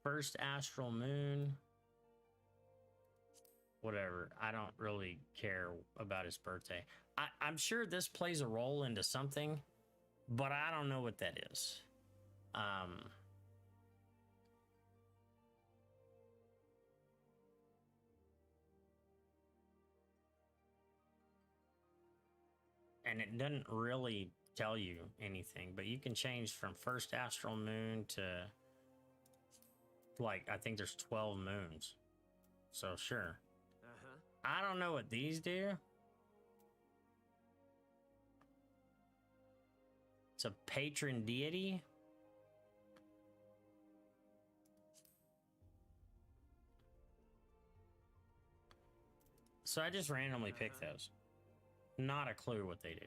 First astral moon. Whatever. I don't really care about his birthday. I'm sure this plays a role into something, but I don't know what that is. And it doesn't really tell you anything, but you can change from first astral moon to, like, I think there's 12 moons. So sure. I don't know what these do. It's a patron deity. So I just randomly picked those. Not a clue what they do.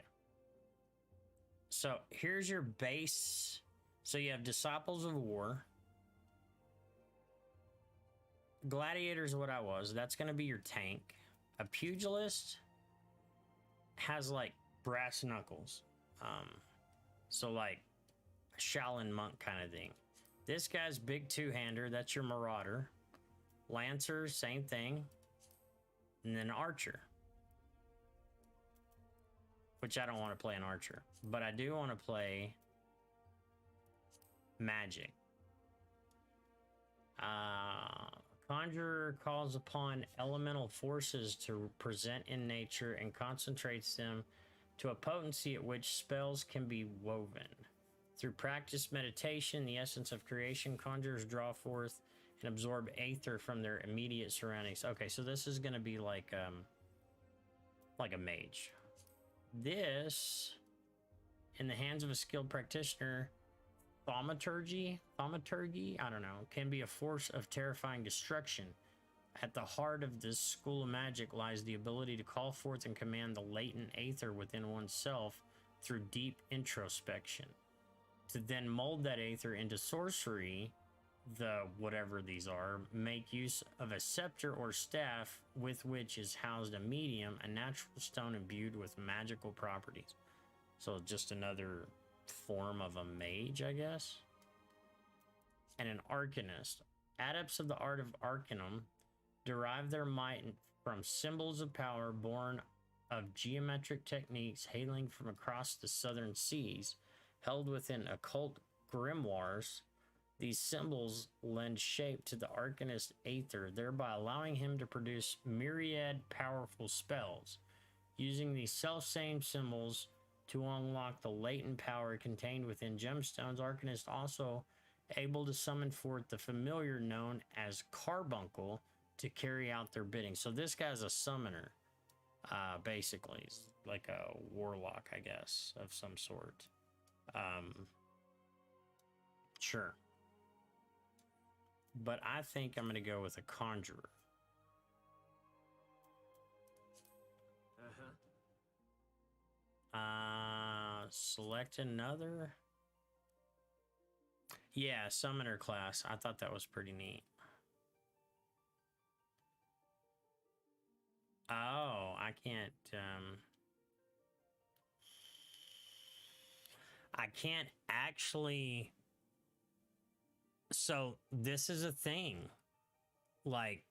So here's your base. So you have Disciples of War. Gladiator is what I was. That's going to be your tank. A pugilist has like brass knuckles. So like a Shaolin monk kind of thing. This guy's big two-hander. That's your marauder. Lancer, same thing. And then archer. Which I don't want to play an archer. But I do want to play magic. Conjurer calls upon elemental forces to present in nature and concentrates them to a potency at which spells can be woven. Through practice meditation, the essence of creation, conjurers draw forth and absorb aether from their immediate surroundings. Okay, so this is going to be like a mage. This, in the hands of a skilled practitioner, thaumaturgy, I don't know, can be a force of terrifying destruction. At the heart of this school of magic lies the ability to call forth and command the latent aether within oneself through deep introspection. To then mold that aether into sorcery, the whatever these are, make use of a scepter or staff with which is housed a medium, a natural stone imbued with magical properties. So just another form of a mage, I guess. And an arcanist. Adepts of the art of arcanum derive their might from symbols of power born of geometric techniques hailing from across the southern seas, held within occult grimoires. These symbols lend shape to the arcanist's aether, thereby allowing him to produce myriad powerful spells. Using these self-same symbols to unlock the latent power contained within gemstones, arcanists also able to summon forth the familiar known as carbuncle to carry out their bidding. So this guy's a summoner, basically. He's like a warlock, I guess, of some sort. Sure. But I think I'm going to go with a conjurer. Select another. Yeah, summoner class. I thought that was pretty neat. Oh, I can't actually. So this is a thing. Like,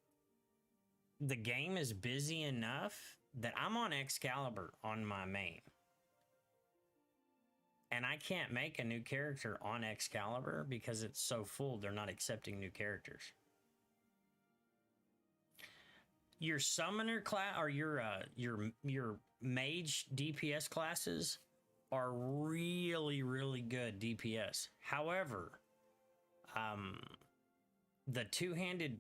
the game is busy enough that I'm on Excalibur on my main. And I can't make a new character on Excalibur because it's so full, they're not accepting new characters. Your summoner class or your mage DPS classes are really, really good DPS. However, the two-handed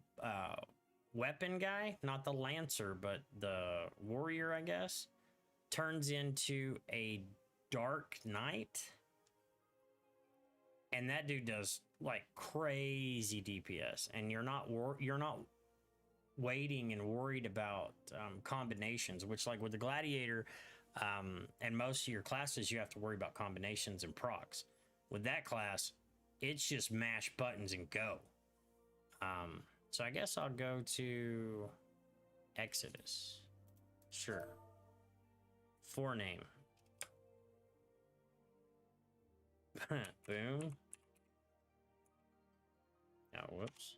weapon guy, not the lancer, but the warrior, I guess, turns into a dark knight, and that dude does like crazy DPS, and you're not waiting and worried about combinations, which, like with the gladiator and most of your classes, you have to worry about combinations and procs. With that class, it's just mash buttons and go. So I guess I'll go to Exodus. Sure. Forename. Boom. Oh, whoops.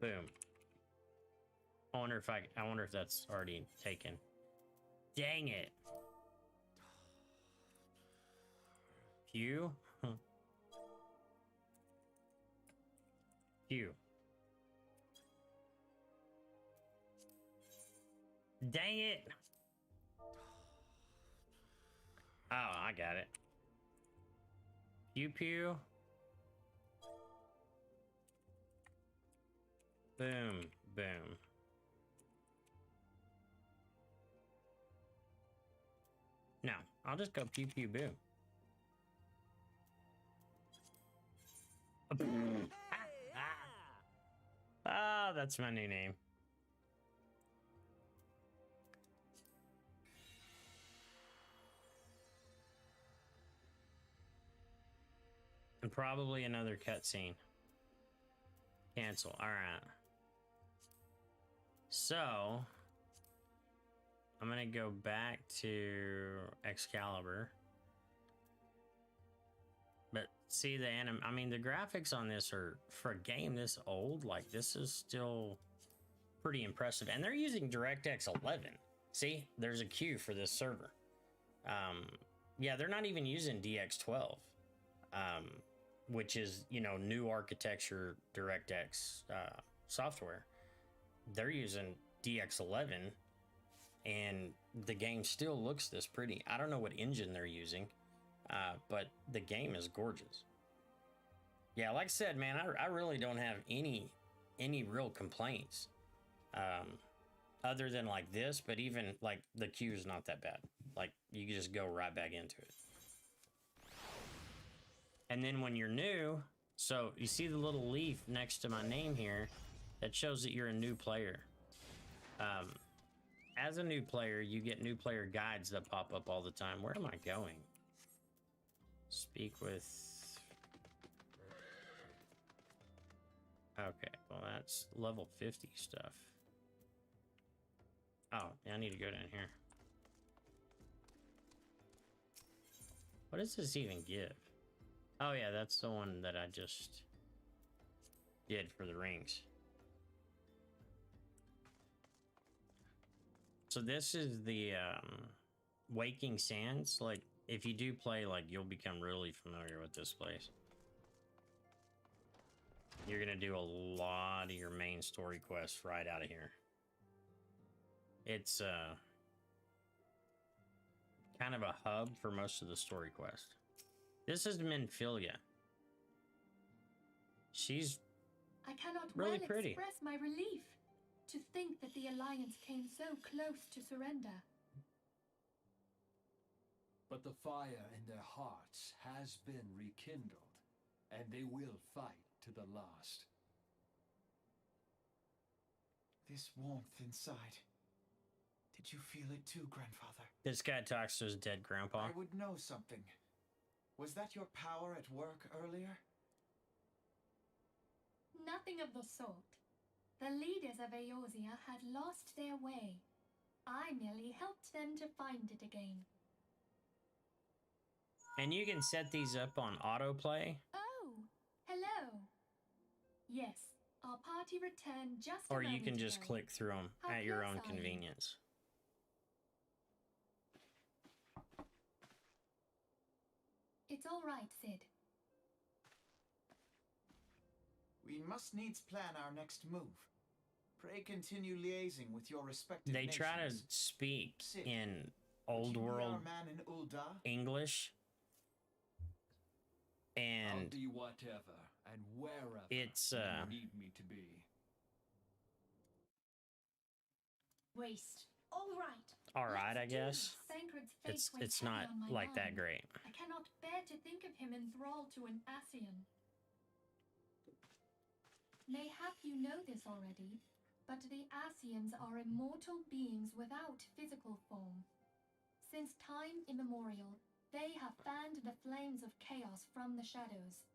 Boom. I wonder if that's already taken. Dang it. Pew. Pew. Dang it. Oh, I got it. Pew pew. Boom, boom. No, I'll just go pew pew boom. Ah, that's my new name. And probably another cutscene. Cancel. All right. So, I'm gonna go back to Excalibur. But see the I mean, the graphics on this are, for a game this old, like this is still pretty impressive. And they're using DirectX 11. See, there's a queue for this server. Yeah, they're not even using DX12, which is, you know, new architecture DirectX software. They're using DX11, and the game still looks this pretty. I don't know what engine they're using, but the game is gorgeous. Yeah, like I said, man, I really don't have any real complaints, other than like this. But even like the queue is not that bad. Like you can just go right back into it. And then when you're new, so you see the little leaf next to my name here that shows that you're a new player. As a new player, you get new player guides that pop up all the time. Where am I going? Speak with... Okay, well that's level 50 stuff. Oh, yeah, I need to go down here. What does this even give? Oh yeah, that's the one that I just did for the rings. So this is the Waking Sands. Like, if you do play, like, you'll become really familiar with this place. You're gonna do a lot of your main story quests right out of here. It's kind of a hub for most of the story quests. This is Minfilia. She's I cannot really well pretty. express my relief to think that the Alliance came so close to surrender. But the fire in their hearts has been rekindled, and they will fight to the last. This warmth inside. Did you feel it too, grandfather? This guy talks to his dead grandpa. I would know something. Was that your power at work earlier? Nothing of the sort. The leaders of Eorzea had lost their way. I merely helped them to find it again. And you can set these up on autoplay. Oh, hello. Yes, our party returned just a Or you moment can just ago. click through them How at your close own are you? convenience. It's all right, Sid. We must needs plan our next move. Pray continue liaising with your respective They nations. try to speak Sid, in would old you be world our man in Ul'dah? English, I'll and be whatever and wherever it's you need me to be. Waste. All right. all right, I Let's do guess. this. Thancred's fate weighs It's heavy not on my like that mind. great. I cannot bear to think of him enthralled to an Ascian. Mayhap you know this already, but the Ascians are immortal beings without physical form. Since time immemorial, they have fanned the flames of chaos from the shadows.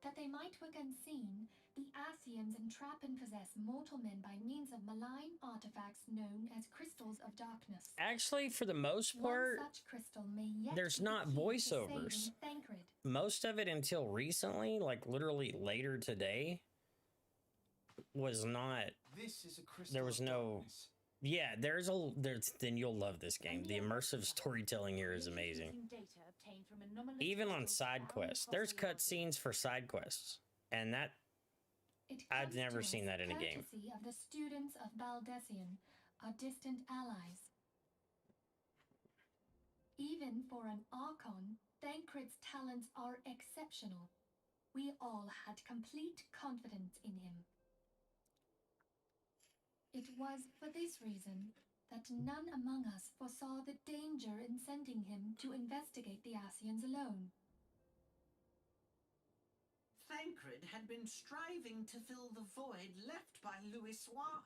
That they might work unseen, the Ascians entrap and possess mortal men by means of malign artifacts known as crystals of darkness. Actually, for the most part, One such crystal may yet there's be the not key to voiceovers. saving Thancred. Most of it until recently, like literally later today, was not. This is a crystal There was of no. darkness. Yeah, there's. Then you'll love this game. The immersive storytelling here is amazing. Even on side quests, there's cutscenes for side quests, and that It I've comes never to seen us that in a game. courtesy of the students of Baldessian, our distant allies. Even for an Archon, Thancred's talents are exceptional. We all had complete confidence in him. It was for this reason that none among us foresaw the danger in sending him to investigate the Ascians alone. Thancred had been striving to fill the void left by Louis Soir.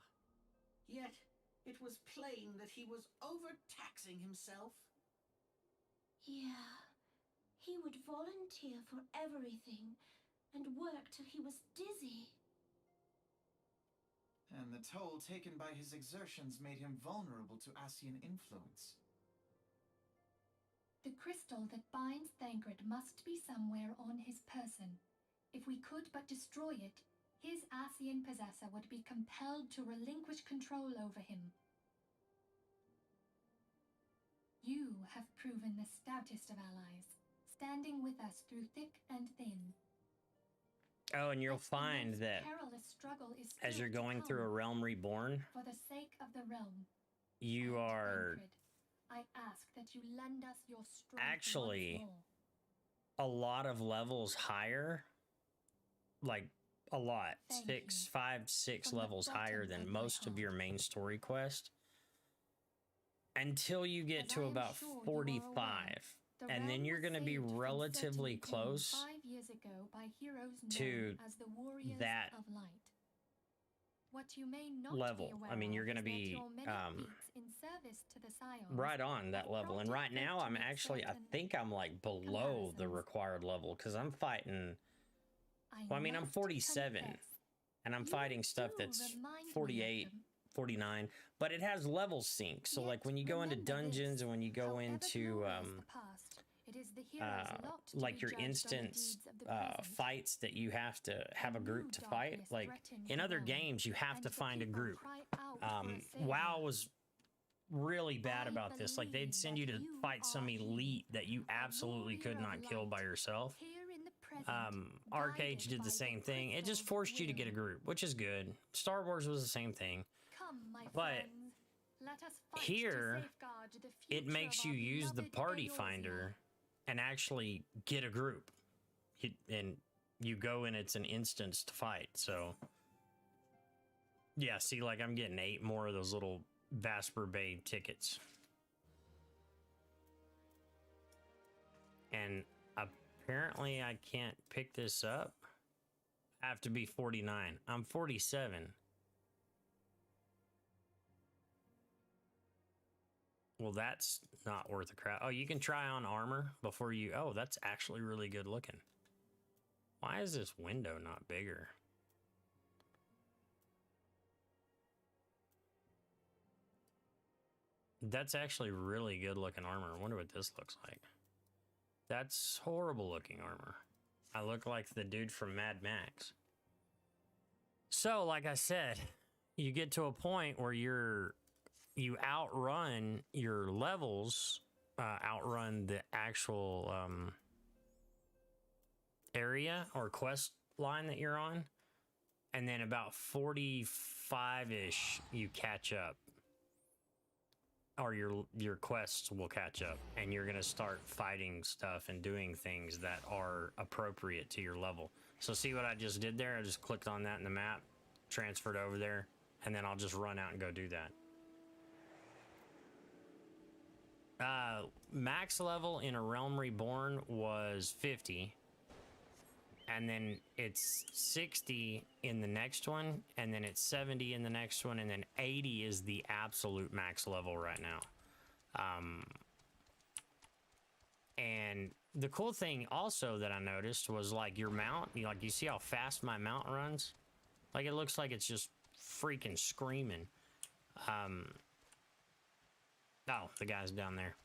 Yet, it was plain that he was overtaxing himself. Yeah, he would volunteer for everything and work till he was dizzy. And the toll taken by his exertions made him vulnerable to Ascian influence. The crystal that binds Thancred must be somewhere on his person. If we could but destroy it, his Ascian possessor would be compelled to relinquish control over him. You have proven the stoutest of allies, standing with us through thick and thin. Oh, and you'll But the find most that perilous struggle is as still you're to going through a come. realm reborn, For the sake of the realm, you and are Thancred, I ask that you lend us your strength actually once more. a lot of levels higher, like a lot, Thank 6, you. 5, 6 From the levels higher bottom than of my most of your heart. main story quest, until you get As to I am about sure you are 45, The and then realm you're was going to be saved from relatively certain doom close 5 years ago by heroes to known as the Warriors that of Light. What you may not level. Be aware I mean, you're of going to is that be your many feats in service to the Scions right on that have level. And prompted right fate now, to I'm make actually, I certain think I'm like below the comparisons. required level because I'm fighting. Well, I mean, I'm must 47, confess, and I'm you fighting stuff do that's remind me of 48, them. 49, but it has level sync. So, like, Yet when you go into remember dungeons this, and when you go however into, glorious the past, it is the hero's lot to like be your judged on the instance deeds of the present. fights that you have to have a group new to fight. darkness Like, threatens in the other realm, games, you have and to the find a people group. cry out for a savior. WoW was really bad I about this. Like, they'd believe send that you to you fight some are he, elite that you a absolutely could warrior of not kill by light, yourself. here in the present, Arcade guided did by the the same thing. It just crystal's forced you to get a will. group, which is good. Star Wars was the same thing. Come, my But friends, let us fight here, to safeguard the it future makes of you our use the beloved party Eorzea. finder and actually get a group. And you go and it's an instance to fight. So, yeah, see, like I'm getting 8 more of those little Vasper Bay tickets. And apparently I can't pick this up. I have to be 49. I'm 47. Well, that's not worth a crap. Oh, you can try on armor before you... Oh, that's actually really good looking. Why is this window not bigger? That's actually really good looking armor. I wonder what this looks like. That's horrible looking armor. I look like the dude from Mad Max. So, like I said, you get to a point where you outrun your levels outrun the actual area or quest line that you're on, and then about 45-ish you catch up, or your quests will catch up, and you're gonna start fighting stuff and doing things that are appropriate to your level. So see what I just did there? I just clicked on that in the map, transferred over there, and then I'll just run out and go do that. Max level in A Realm Reborn was 50, and then it's 60 in the next one, and then it's 70 in the next one, and then 80 is the absolute max level right now. And the cool thing also that I noticed was like your mount, you see how fast my mount runs? Like it looks like it's just freaking screaming. Oh, the guy's down there.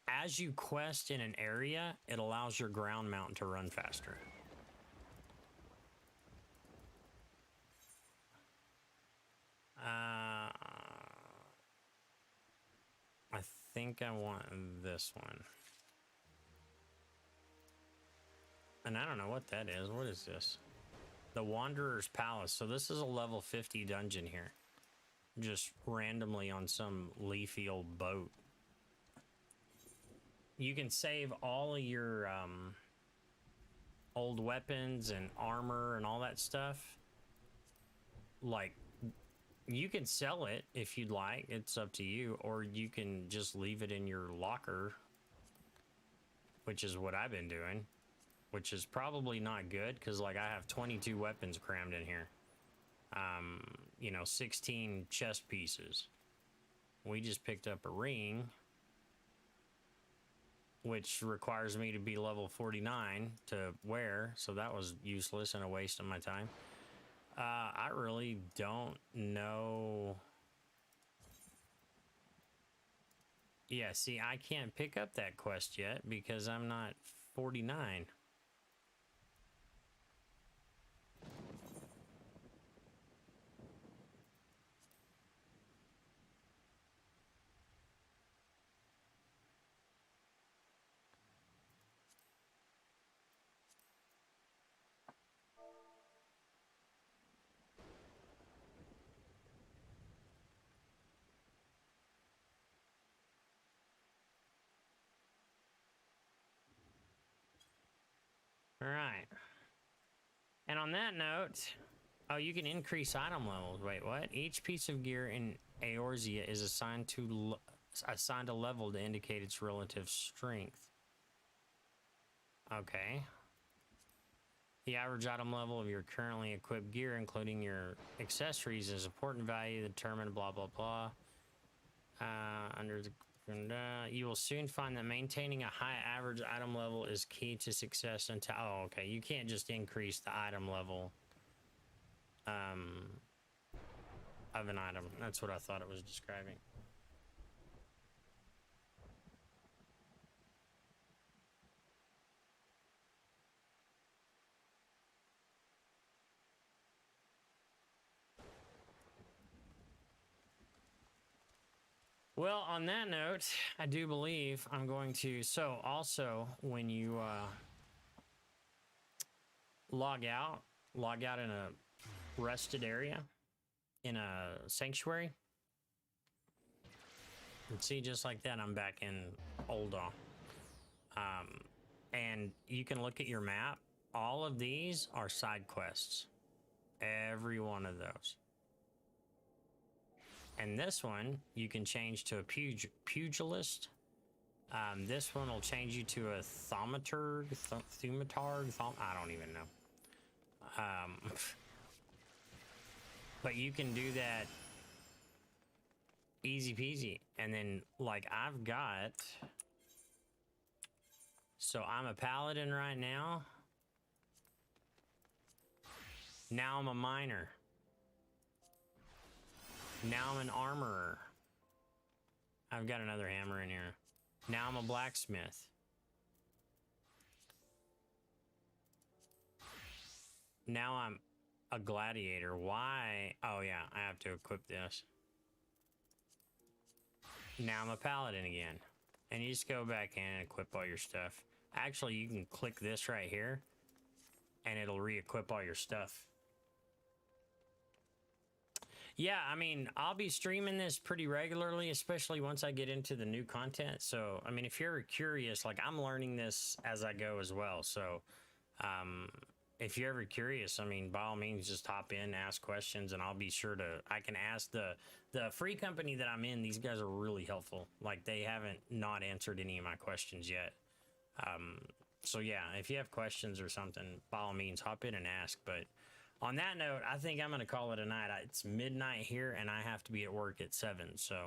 As you quest in an area, it allows your ground mount to run faster. I think I want this one. And I don't know what that is. What is this? The Wanderer's Palace. So this is a level 50 dungeon here. Just randomly on some leafy old boat. You can save all of your old weapons and armor and all that stuff. Like, you can sell it if you'd like. It's up to you. Or you can just leave it in your locker, which is what I've been doing. Which is probably not good, because like I have 22 weapons crammed in here. 16 chest pieces. We just picked up a ring, which requires me to be level 49 to wear, so that was useless and a waste of my time. I really don't know. Yeah, see, I can't pick up that quest yet because I'm not 49. All right. And on that note, oh, you can increase item levels. Wait, what? Each piece of gear in Eorzea is assigned a level to indicate its relative strength. Okay. The average item level of your currently equipped gear, including your accessories, is important value determined, blah, blah, blah. You will soon find that maintaining a high average item level is key to success until... Oh, okay. You can't just increase the item level of an item. That's what I thought it was describing. Well, on that note, I do believe I'm going to... So, also, when you log out in a rested area, in a sanctuary. And see, just like that, I'm back in Ul'dah. And you can look at your map. All of these are side quests. Every one of those. And this one, you can change to a pugilist. This one will change you to a thaumaturg. I don't even know. But you can do that easy peasy. And then, like, I've got... So I'm a paladin right now. Now I'm a miner. Now I'm an armorer. I've got another hammer in here. Now I'm a blacksmith. Now I'm a gladiator. Why? Oh yeah, I have to equip this. Now I'm a paladin again. And you just go back in and equip all your stuff. Actually, you can click this right here, and it'll re-equip all your stuff. Yeah, I mean, I'll be streaming this pretty regularly, especially once I get into the new content. So, I mean, if you're curious, like, I'm learning this as I go as well. So, if you're ever curious, I mean, by all means, just hop in, ask questions, and I'll be sure to, I can ask the free company that I'm in. These guys are really helpful. Like, they haven't not answered any of my questions yet. So yeah, if you have questions or something, by all means, hop in and ask. But on that note, I think I'm going to call it a night. It's midnight here, and I have to be at work at 7. So